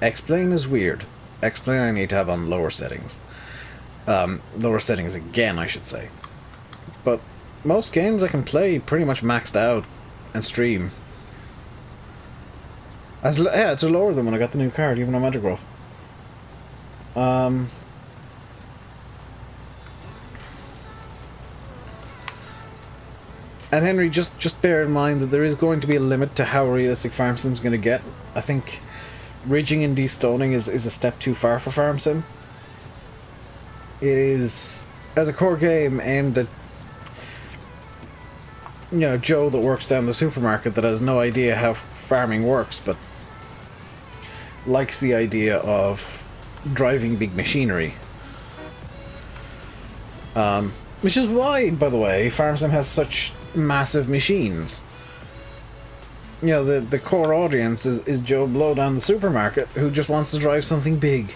X-Plane is weird. X-Plane I need to have on lower settings. Lower settings again, I should say. But most games I can play pretty much maxed out and stream. Yeah, it's lower than when I got the new card, even on Metagraph. And Henry, just bear in mind that there is going to be a limit to how realistic Farm Sim's going to get. I think ridging and destoning is a step too far for Farm Sim. It is, as a core game, aimed at, you know, Joe that works down the supermarket that has no idea how farming works, but likes the idea of driving big machinery. Which is why, by the way, Farm Sim has such massive machines. You know, the core audience is Joe Blow down the supermarket who just wants to drive something big.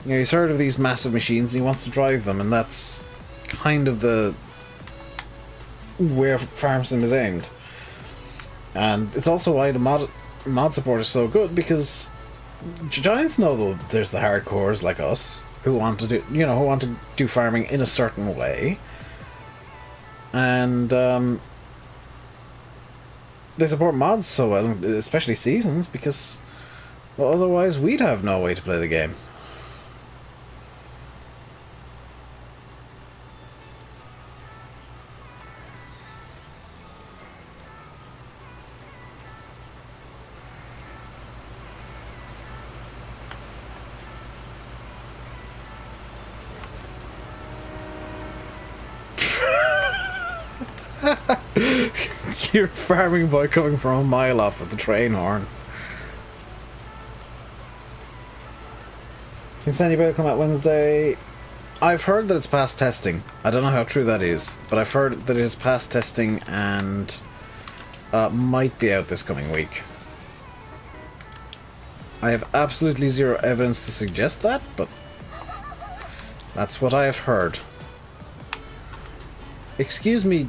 You know, he's heard of these massive machines and he wants to drive them, and that's kind of the where Farm Sim is aimed. And it's also why the mod support is so good, because Giants know that there's the hardcores like us who want to do, you know, who want to do farming in a certain way, and they support mods so well, especially seasons, because well, otherwise we'd have no way to play the game. You're farming boy coming from a mile off with the train horn. Can Sandy Bay come out Wednesday? I've heard that it's past testing. I don't know how true that is, but I've heard that it is past testing and might be out this coming week. I have absolutely zero evidence to suggest that, but that's what I have heard. Excuse me,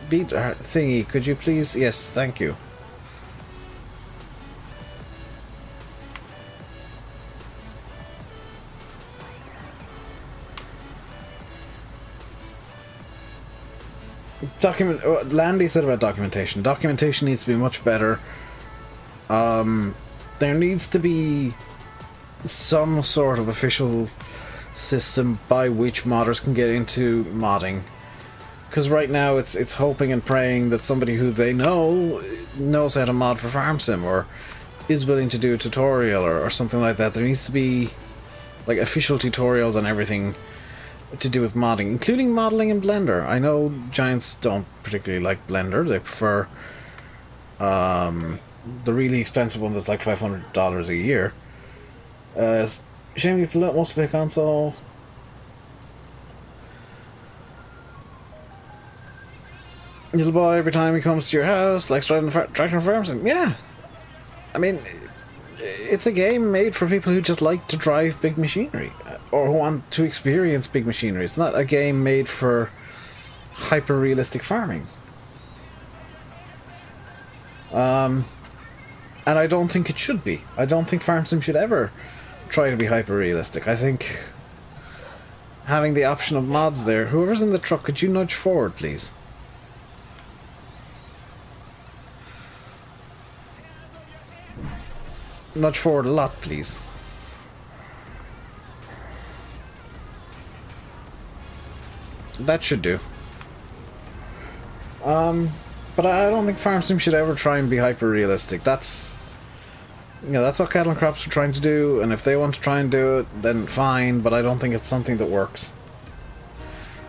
beat thingy, could you please? Yes, thank you. Landy said about documentation. Documentation needs to be much better. There needs to be some sort of official system by which modders can get into modding. Because right now it's hoping and praying that somebody who they know knows how to mod for Farm Sim or is willing to do a tutorial or something like that. There needs to be like official tutorials on everything to do with modding, including modeling in Blender. I know Giants don't particularly like Blender. They prefer the really expensive one that's like $500 a year. Shame you wants to play console. Little boy, every time he comes to your house, likes driving the tractor farms. And yeah, I mean, it's a game made for people who just like to drive big machinery or who want to experience big machinery. It's not a game made for hyper-realistic farming. And I don't think it should be. I don't think Farm Sim should ever try to be hyper-realistic. I think having the option of mods there... Whoever's in the truck, could you nudge forward, please? Nudge forward a lot, please. That should do. But I don't think Farm Sim should ever try and be hyper-realistic. That's... You know, that's what Cattle and Crops are trying to do, and if they want to try and do it, then fine, but I don't think it's something that works.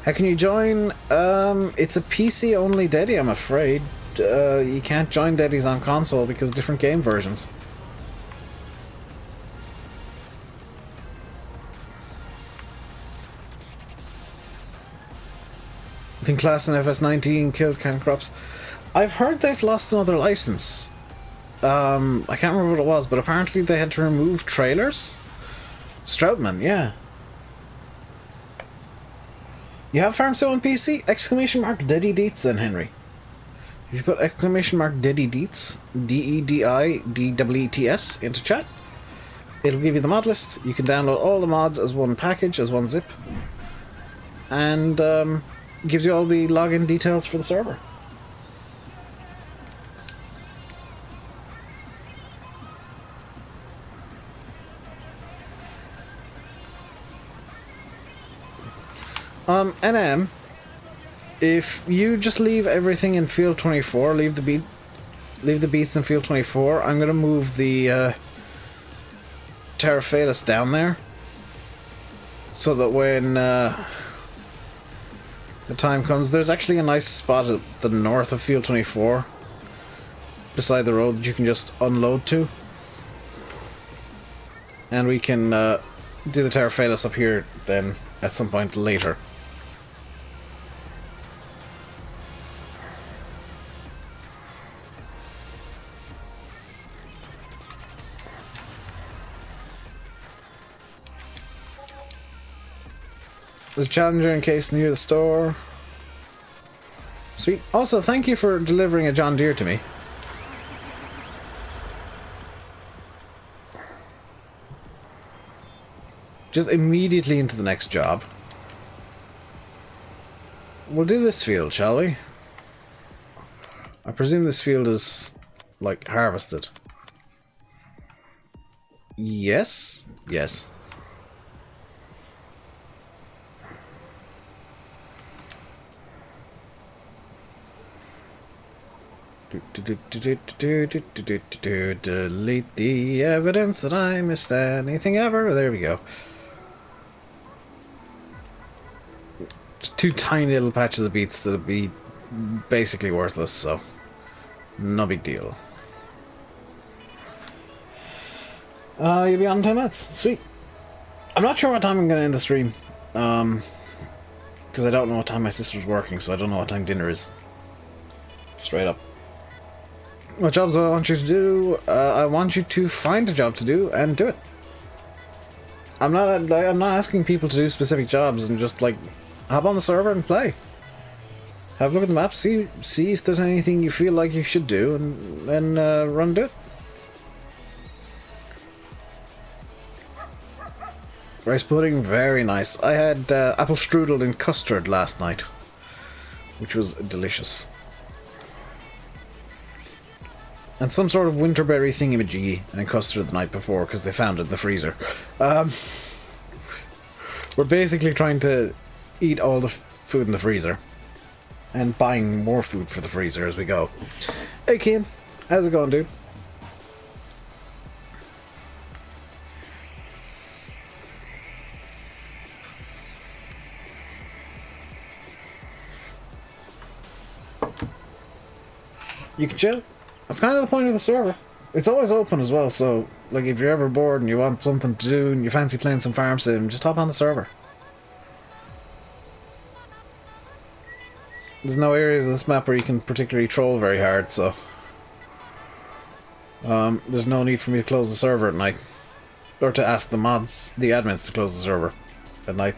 How can you join? It's a PC-only Deddy, I'm afraid. You can't join Deddies on console because of different game versions. I think Class and FS19 killed Cattle and Crops. I've heard they've lost another license. I can't remember what it was, but apparently they had to remove trailers. Stroutman, yeah. You have Farm Sim on PC? Exclamation mark Deddy Deets then, Henry. If you put exclamation mark Deddy Deets, DEDIDEETS into chat, it'll give you the mod list. You can download all the mods as one package, as one zip. And gives you all the login details for the server. NM, if you just leave everything in field 24, leave the beats in field 24, I'm gonna move the Terraphalis down there so that when the time comes, there's actually a nice spot at the north of field 24 beside the road that you can just unload to, and we can do the Terraphalis up here then at some point later. There's a Challenger in case near the store. Sweet. Also, thank you for delivering a John Deere to me. Just immediately into the next job. We'll do this field, shall we? I presume this field is, like, harvested. Yes? Yes. Delete the evidence that I missed anything ever. There we go. Just two tiny little patches of beets that'll be basically worthless, so no big deal. You'll be on 10 minutes. Sweet. I'm not sure what time I'm going to end the stream. Because I don't know what time my sister's working, so I don't know what time dinner is. Straight up. What jobs do I want you to do? I want you to find a job to do and do it. I'm not asking people to do specific jobs and just like hop on the server and play. Have a look at the map, see if there's anything you feel like you should do, and then run and do it. Rice pudding, very nice. I had apple strudel in custard last night. which was delicious. And some sort of winterberry thingamajiggy and custard the night before because they found it in the freezer. We're basically trying to eat all the food in the freezer and buying more food for the freezer as we go. Hey Kian, how's it going, dude? You can chill. That's kind of the point of the server. It's always open as well, so like if you're ever bored and you want something to do and you fancy playing some farm sim, just hop on the server. There's no areas of this map where you can particularly troll very hard, so there's no need for me to close the server at night. Or to ask the mods, the admins, to close the server at night.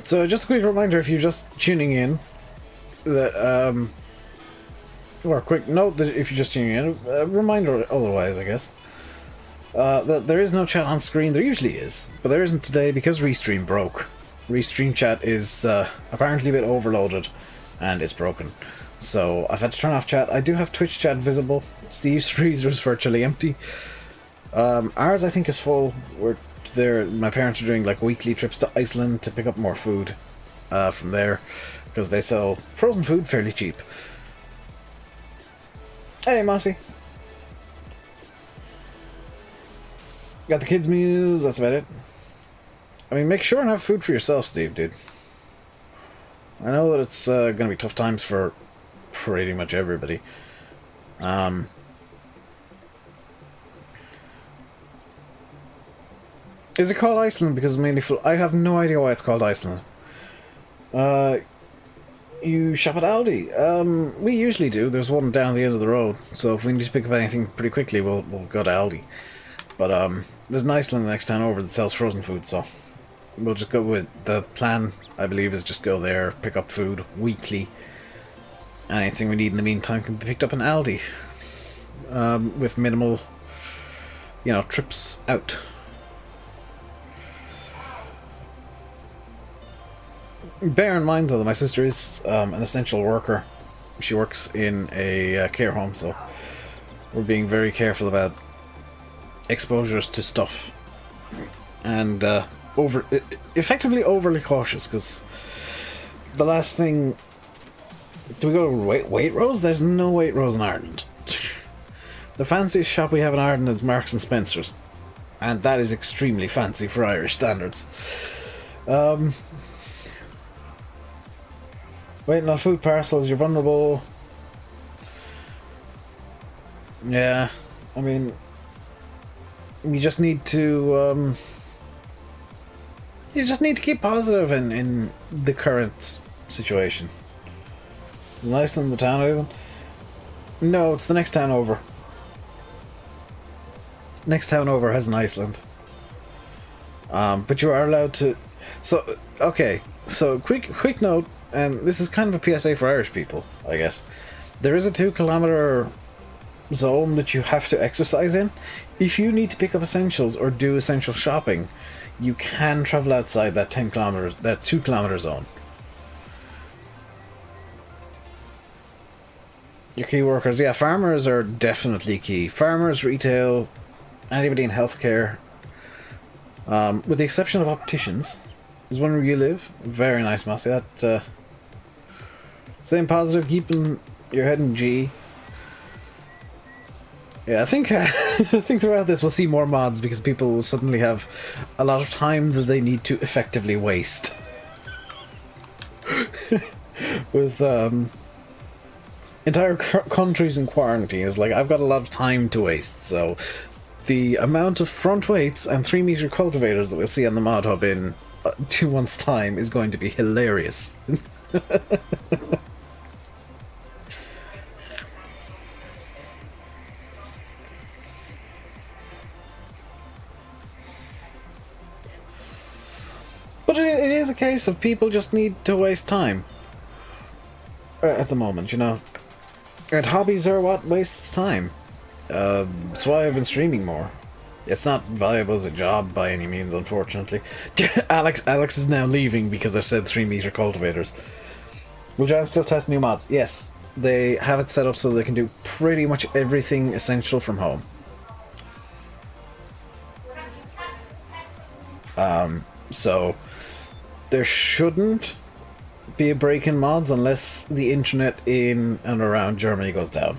So just a quick reminder, if you're just tuning in, that or a quick note that if you're just tuning in, a reminder otherwise, I guess, that there is no chat on screen. There usually is, but there isn't today because Restream broke. Restream chat is apparently a bit overloaded, and it's broken. So I've had to turn off chat. I do have Twitch chat visible. Steve's freezer is virtually empty. Ours, I think, is full. My parents are doing like weekly trips to Iceland to pick up more food from there because they sell frozen food fairly cheap. Hey, Mossy. Got the kids' meals, that's about it. I mean, make sure and have food for yourself, Steve, dude. I know that it's going to be tough times for pretty much everybody. Is it called Iceland because it's mainly full? I have no idea why it's called Iceland. You shop at Aldi. We usually do. There's one down the end of the road, so if we need to pick up anything pretty quickly, we'll go to Aldi. But there's an Iceland the next town over that sells frozen food, so we'll just go with the plan. I believe is just go there, pick up food weekly. Anything we need in the meantime can be picked up in Aldi, with minimal, trips out. Bear in mind, though, that my sister is an essential worker. She works in a care home, so we're being very careful about exposures to stuff. And effectively overly cautious, because the last thing... Do we go to Waitrose? There's no Waitrose in Ireland. The fanciest shop we have in Ireland is Marks and Spencer's. And that is extremely fancy for Irish standards. Waiting on food parcels, you're vulnerable. Yeah, I mean, you just need to keep positive in the current situation. Is Iceland the town even? No, it's the next town over. Next town over has an Iceland. But you are allowed to... So, okay, so quick note. And this is kind of a PSA for Irish people, I guess. There is a 2-kilometer zone that you have to exercise in. If you need to pick up essentials or do essential shopping, you can travel outside that 2-kilometer zone. Your key workers, yeah, farmers are definitely key. Farmers, retail, anybody in healthcare, with the exception of opticians. Is one where you live. Very nice, Mossy. That staying positive, keeping your head in G. Yeah, I think I think throughout this we'll see more mods because people will suddenly have a lot of time that they need to effectively waste. With entire countries in quarantine, is like I've got a lot of time to waste, so the amount of front weights and 3-meter cultivators that we'll see on the mod hub in 2 months' time is going to be hilarious. But it is a case of people just need to waste time at the moment, And hobbies are what wastes time. That's why I've been streaming more. It's not viable as a job by any means, unfortunately. Alex is now leaving because I've said 3-meter cultivators. Will Jan still test new mods? Yes. They have it set up so they can do pretty much everything essential from home. So there shouldn't be a break in mods unless the internet in and around Germany goes down.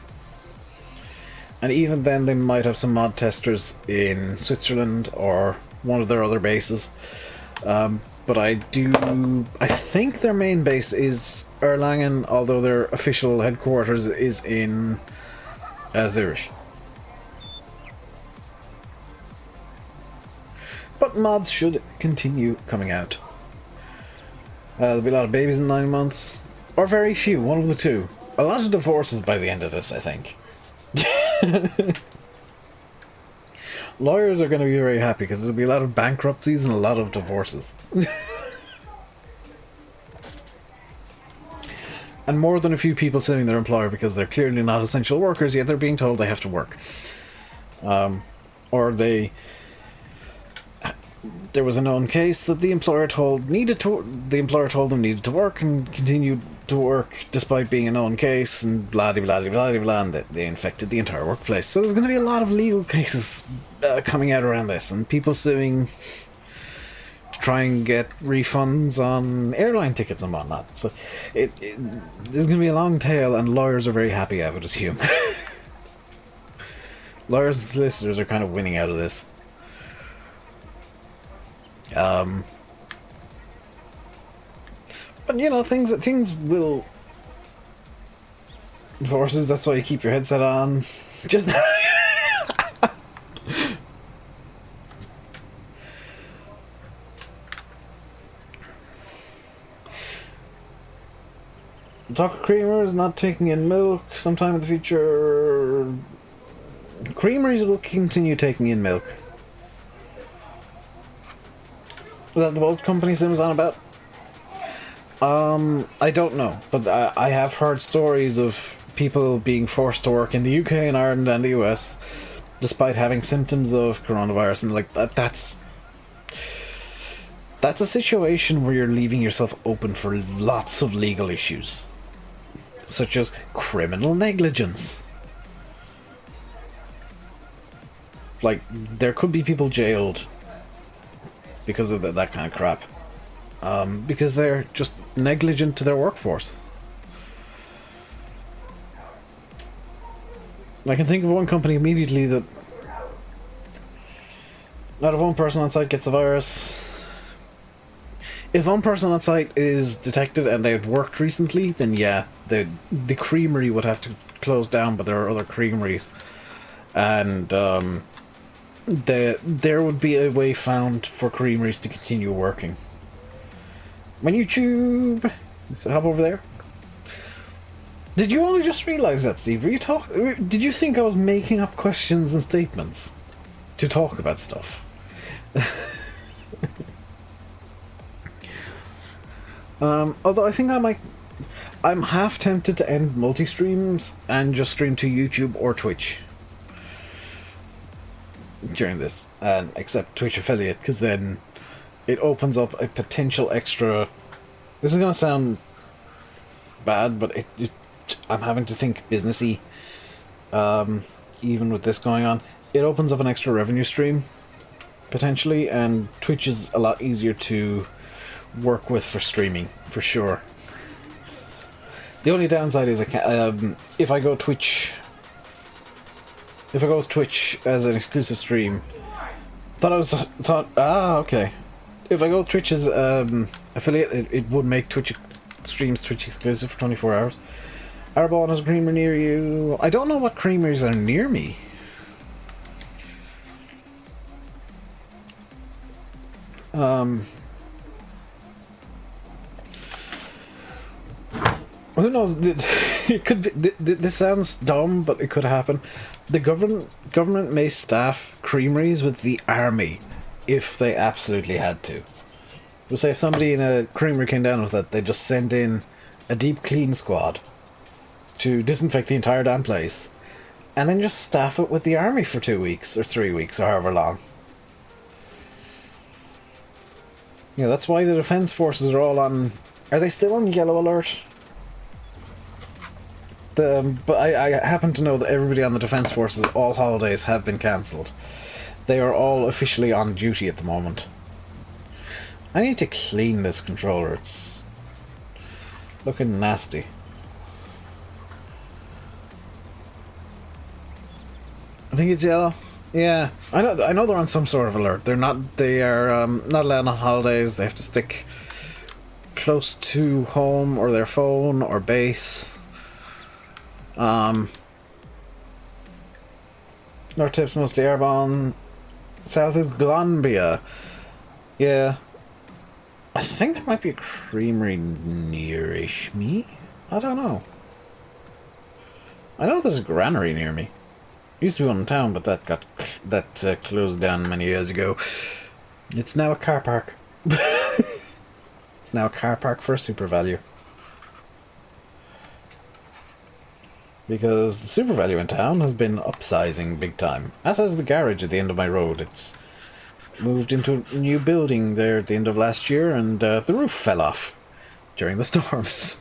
And even then they might have some mod testers in Switzerland or one of their other bases. But I think their main base is Erlangen, although their official headquarters is in Zurich. But mods should continue coming out. There'll be a lot of babies in 9 months. Or very few, one of the two. A lot of divorces by the end of this, I think. Lawyers are going to be very happy because there'll be a lot of bankruptcies and a lot of divorces. And more than a few people suing their employer because they're clearly not essential workers, yet they're being told they have to work. Or there was a known case that the employer told them needed to work and continued to work despite being a known case, and blah blah blah blah blah, and they infected the entire workplace. So there's going to be a lot of legal cases coming out around this, and people suing to try and get refunds on airline tickets and whatnot. So there's going to be a long tail, and lawyers are very happy, I would assume. Lawyers and solicitors are kind of winning out of this. But you know, things will. Divorces. That's why you keep your headset on. Just. Talk of creamers not taking in milk sometime in the future. Creameries will continue taking in milk. Was that the boat company Sim was on about? I don't know, but I have heard stories of people being forced to work in the UK and Ireland and the US despite having symptoms of coronavirus, and like that's a situation where you're leaving yourself open for lots of legal issues, such as criminal negligence. Like, there could be people jailed because of that kind of crap. Because they're just negligent to their workforce. I can think of one company immediately that not if one person on site gets the virus. If one person on site is detected and they've worked recently, then yeah, the creamery would have to close down, but there are other creameries. And there would be a way found for creameries to continue working. My YouTube, hop over there. Did you only just realize that, Steve? Did you think I was making up questions and statements to talk about stuff? Although I think I'm half tempted to end multi-streams and just stream to YouTube or Twitch during this, and except Twitch affiliate, because then it opens up a potential extra. This is gonna sound bad, but I'm having to think businessy. Even with this going on, it opens up an extra revenue stream potentially, and Twitch is a lot easier to work with for streaming, for sure. The only downside is if I go Twitch as an exclusive stream, okay. If I go Twitch as affiliate, it would make Twitch streams Twitch exclusive for 24 hours. Arbonne has a creamery near you. I don't know what creameries are near me. Who knows? It could be. This sounds dumb, but it could happen. The government may staff creameries with the army if they absolutely had to. We'll say if somebody in a creamery came down with it, they'd just send in a deep clean squad to disinfect the entire damn place, and then just staff it with the army for 2 weeks or 3 weeks or however long. You know, that's why the defense forces are all on... Are they still on yellow alert? But I happen to know that everybody on the defense forces, all holidays have been cancelled. They are all officially on duty at the moment. I need to clean this controller. It's looking nasty. I think it's yellow. Yeah, I know they're on some sort of alert. They are not allowed on holidays. They have to stick close to home or their phone or base. North tip's mostly airborne. South is Colombia. Yeah. I think there might be a creamery nearish me. I don't know. I know there's a granary near me. Used to be one in town, but that closed down many years ago. It's now a car park. It's now a car park for a super value. Because the super value in town has been upsizing big time. As has the garage at the end of my road. It's moved into a new building there at the end of last year, and the roof fell off during the storms.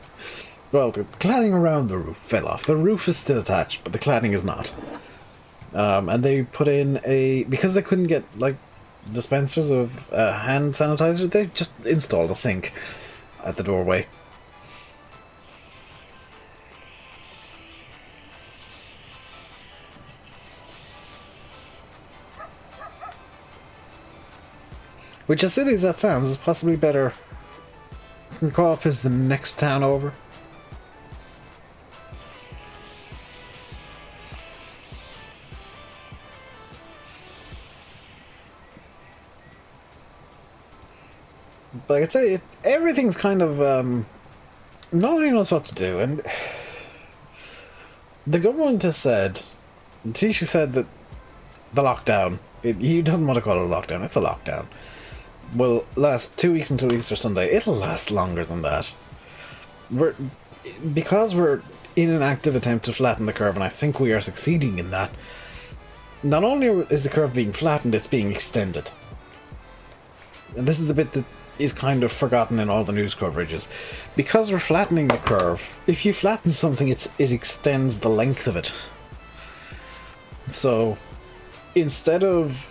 Well, the cladding around the roof fell off. The roof is still attached, but the cladding is not. And they put in because they couldn't get, like, dispensers of hand sanitizer, they just installed a sink at the doorway. Which, as silly as that sounds, is possibly better. Co-op is the next town over. Like I'd say, everything's kind of, nobody knows what to do, and the government has said, Taoiseach said that the lockdown, he doesn't want to call it a lockdown, it's a lockdown, will last 2 weeks until Easter Sunday. It'll last longer than that. Because we're in an active attempt to flatten the curve, and I think we are succeeding in that, not only is the curve being flattened, it's being extended. And this is the bit that is kind of forgotten in all the news coverages. Because we're flattening the curve, if you flatten something, it extends the length of it. So, instead of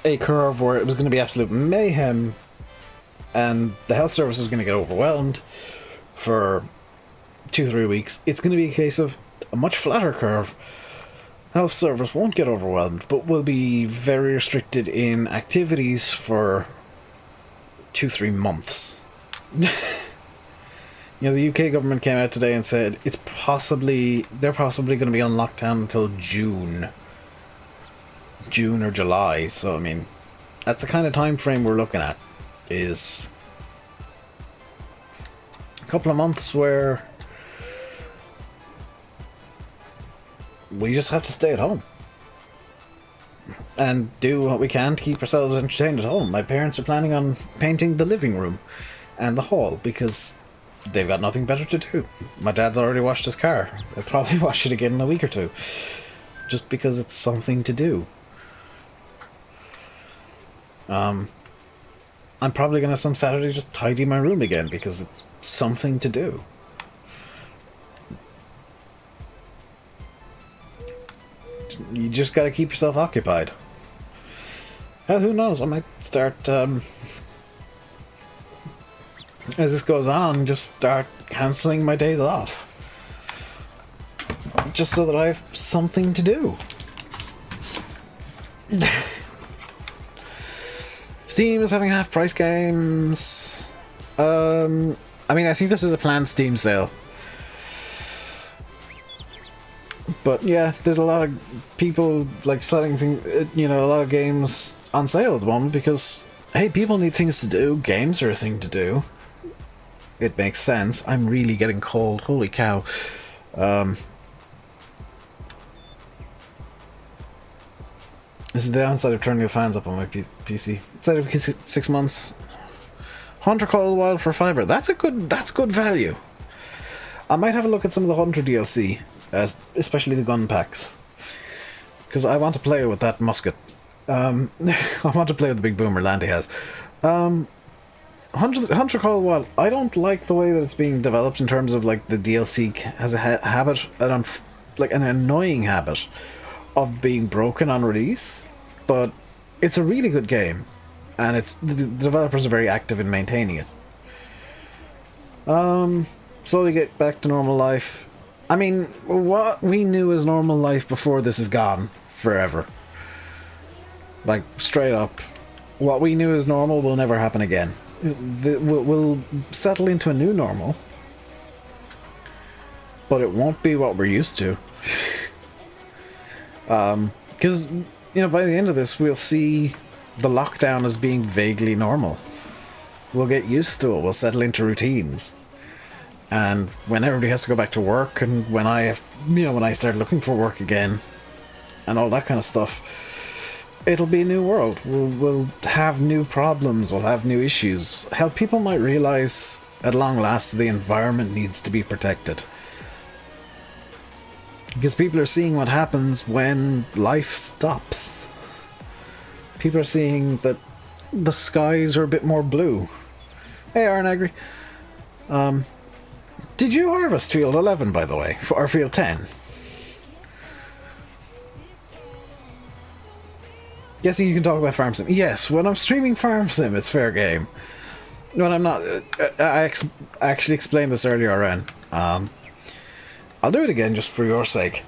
a curve where it was going to be absolute mayhem and the health service is going to get overwhelmed for 2-3 weeks, it's going to be a case of a much flatter curve. Health service won't get overwhelmed, but will be very restricted in activities for 2-3 months. You know, the UK government came out today and said they're possibly going to be on lockdown until June or July. So I mean, that's the kind of time frame we're looking at, is a couple of months where we just have to stay at home and do what we can to keep ourselves entertained at home. My parents are planning on painting the living room and the hall because they've got nothing better to do. My dad's already washed his car. They'll probably wash it again in a week or two, just because it's something to do. I'm probably going to some Saturday just tidy my room again because it's something to do. You just got to keep yourself occupied. Hell, who knows? I might start, as this goes on, just start cancelling my days off. Just so that I have something to do. Steam is having half-price games. I mean, I think this is a planned Steam sale. But yeah, there's a lot of people like selling a lot of games on sale at the moment because, hey, people need things to do. Games are a thing to do. It makes sense. I'm really getting cold. Holy cow. This is the downside of turning the fans up on my PC. Inside of 6 months. Hunter Call Wild for $5. That's good value. I might have a look at some of the Hunter DLC, especially the gun packs. Because I want to play with that musket. I want to play with the big boomer Landy has. Hunter Call Wild, I don't like the way that it's being developed in terms of like the DLC has a habit, like an annoying habit of being broken on release, but it's a really good game, and the developers are very active in maintaining it. Slowly get back to normal life. I mean, what we knew as normal life before this is gone forever. Like, straight up, what we knew as normal will never happen again. We'll settle into a new normal, but it won't be what we're used to. Because, you know, by the end of this, we'll see the lockdown as being vaguely normal. We'll get used to it, we'll settle into routines. And when everybody has to go back to work, and when I start looking for work again, and all that kind of stuff, it'll be a new world. We'll have new problems, we'll have new issues. Hell, people might realize at long last the environment needs to be protected. Because people are seeing what happens when life stops. People are seeing that the skies are a bit more blue. Hey, Arnagri. Did you harvest Field 11, by the way? Or Field 10? Guessing you can talk about Farm Sim. Yes, when I'm streaming Farm Sim, it's fair game. When I'm not... I actually explained this earlier on. I'll do it again just for your sake.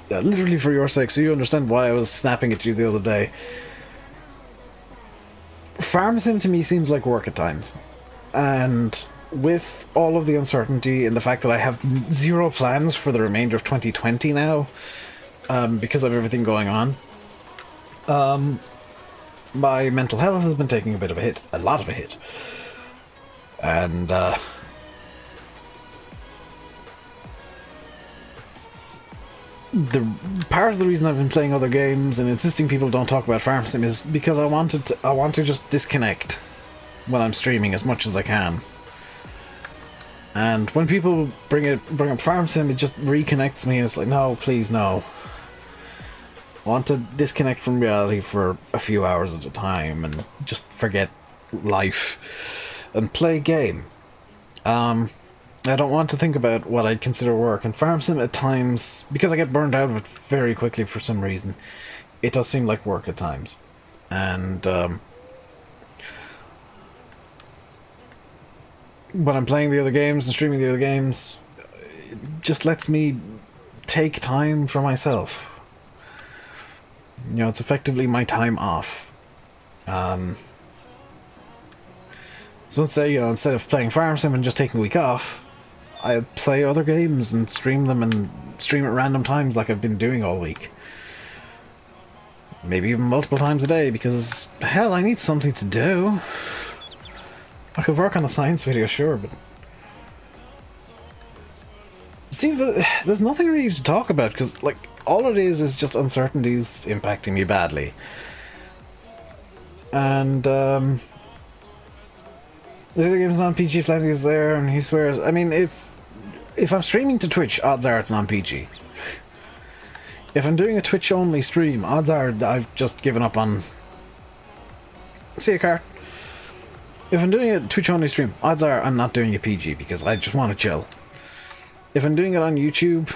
Literally for your sake, so you understand why I was snapping at you the other day. Farm Sim to me seems like work at times. And with all of the uncertainty and the fact that I have zero plans for the remainder of 2020 now, because of everything going on, my mental health has been taking a bit of a hit. A lot of a hit. And, the part of the reason I've been playing other games and insisting people don't talk about Farm Sim is because I want to just disconnect when I'm streaming as much as I can. And when people bring up Farm Sim, it just reconnects me, and it's like, no, please, no. I want to disconnect from reality for a few hours at a time and just forget life and play a game. I don't want to think about what I'd consider work, and Farm Sim at times, because I get burned out of it very quickly for some reason, it does seem like work at times. And when I'm playing the other games and streaming the other games, it just lets me take time for myself. You know, it's effectively my time off. So instead of playing Farm Sim and just taking a week off, I play other games and stream them, and stream at random times like I've been doing all week. Maybe even multiple times a day, because, hell, I need something to do. I could work on the science video, sure, but... Steve, there's nothing really to talk about, because, like, all it is just uncertainties impacting me badly. And, the other game's on PG, Flanny is there, and he swears... I mean, if I'm streaming to Twitch, odds are it's non-PG. If I'm doing a Twitch-only stream, odds are I've just given up on... See you, Car. If I'm doing a Twitch-only stream, odds are I'm not doing a PG, because I just want to chill. If I'm doing it on YouTube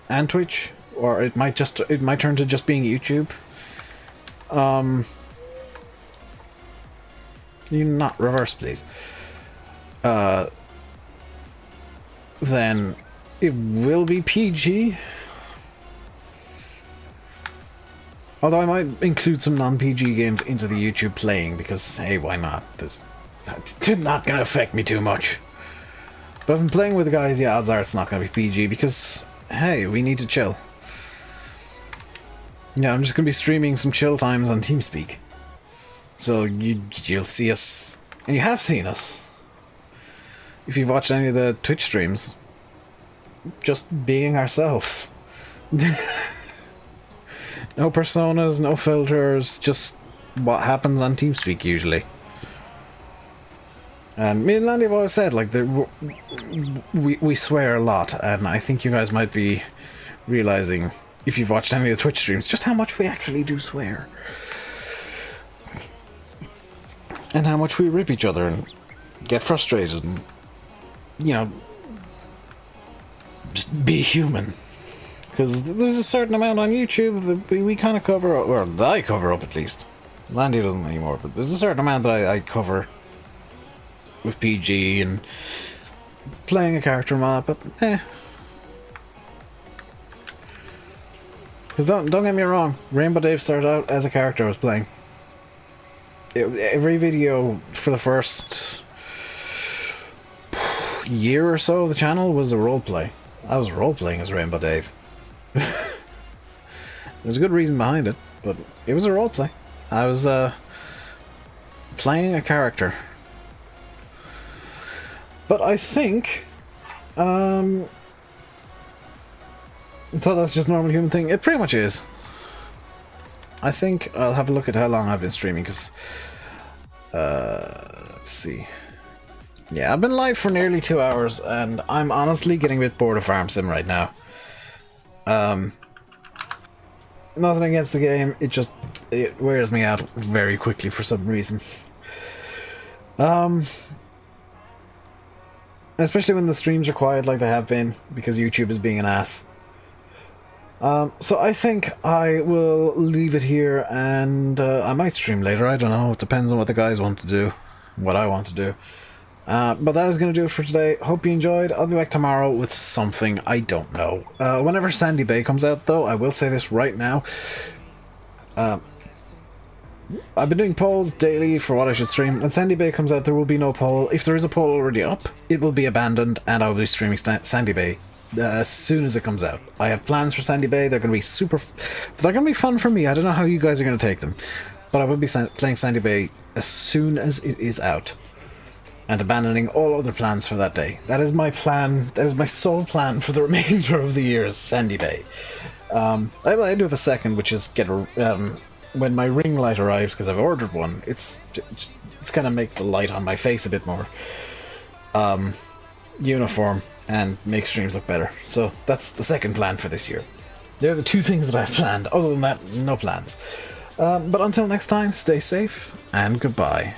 and Twitch, or it might turn to just being YouTube, you not reverse, please. Then it will be PG. Although I might include some non-PG games into the YouTube playing, because, hey, why not? That's not going to affect me too much. But if I'm playing with the guys, yeah, odds are it's not going to be PG, because, hey, we need to chill. Yeah, I'm just going to be streaming some chill times on TeamSpeak. So you'll see us, and you have seen us, if you've watched any of the Twitch streams, just being ourselves. No personas, no filters, just what happens on TeamSpeak usually. And me and Landy have always said, like, we swear a lot, and I think you guys might be realizing, if you've watched any of the Twitch streams, just how much we actually do swear. And how much we rip each other and get frustrated and, you know, just be human. Because there's a certain amount on YouTube that we kind of cover, or that I cover up at least. Landy doesn't anymore, but there's a certain amount that I cover with PG and playing a character and all that, but Because don't get me wrong, Rainbow Dave started out as a character I was playing. Every video for the first year or so of the channel was a roleplay. I was role-playing as Rainbow Dave. There's a good reason behind it, but it was a roleplay. I was playing a character. But I think I thought that's just a normal human thing. It pretty much is. I think I'll have a look at how long I've been streaming, because let's see. Yeah, I've been live for nearly 2 hours, and I'm honestly getting a bit bored of Farm Sim right now. Nothing against the game, it wears me out very quickly for some reason. Especially when the streams are quiet like they have been, because YouTube is being an ass. So I think I will leave it here, and I might stream later, I don't know, it depends on what the guys want to do, what I want to do. But that is going to do it for today. Hope you enjoyed. I'll be back tomorrow with something, I don't know. Whenever Sandy Bay comes out, though, I will say this right now. I've been doing polls daily for what I should stream. When Sandy Bay comes out, there will be no poll. If there is a poll already up, it will be abandoned, and I will be streaming Sandy Bay as soon as it comes out. I have plans for Sandy Bay. They're going to be they're going to be fun for me. I don't know how you guys are going to take them, but I will be playing Sandy Bay as soon as it is out, and abandoning all other plans for that day. That is my plan. That is my sole plan for the remainder of the year, is Sandy Bay. I do have a second, which is when my ring light arrives, because I've ordered one, it's going to make the light on my face a bit more uniform and make streams look better. So that's the second plan for this year. They're the two things that I've planned. Other than that, no plans. But until next time, stay safe and goodbye.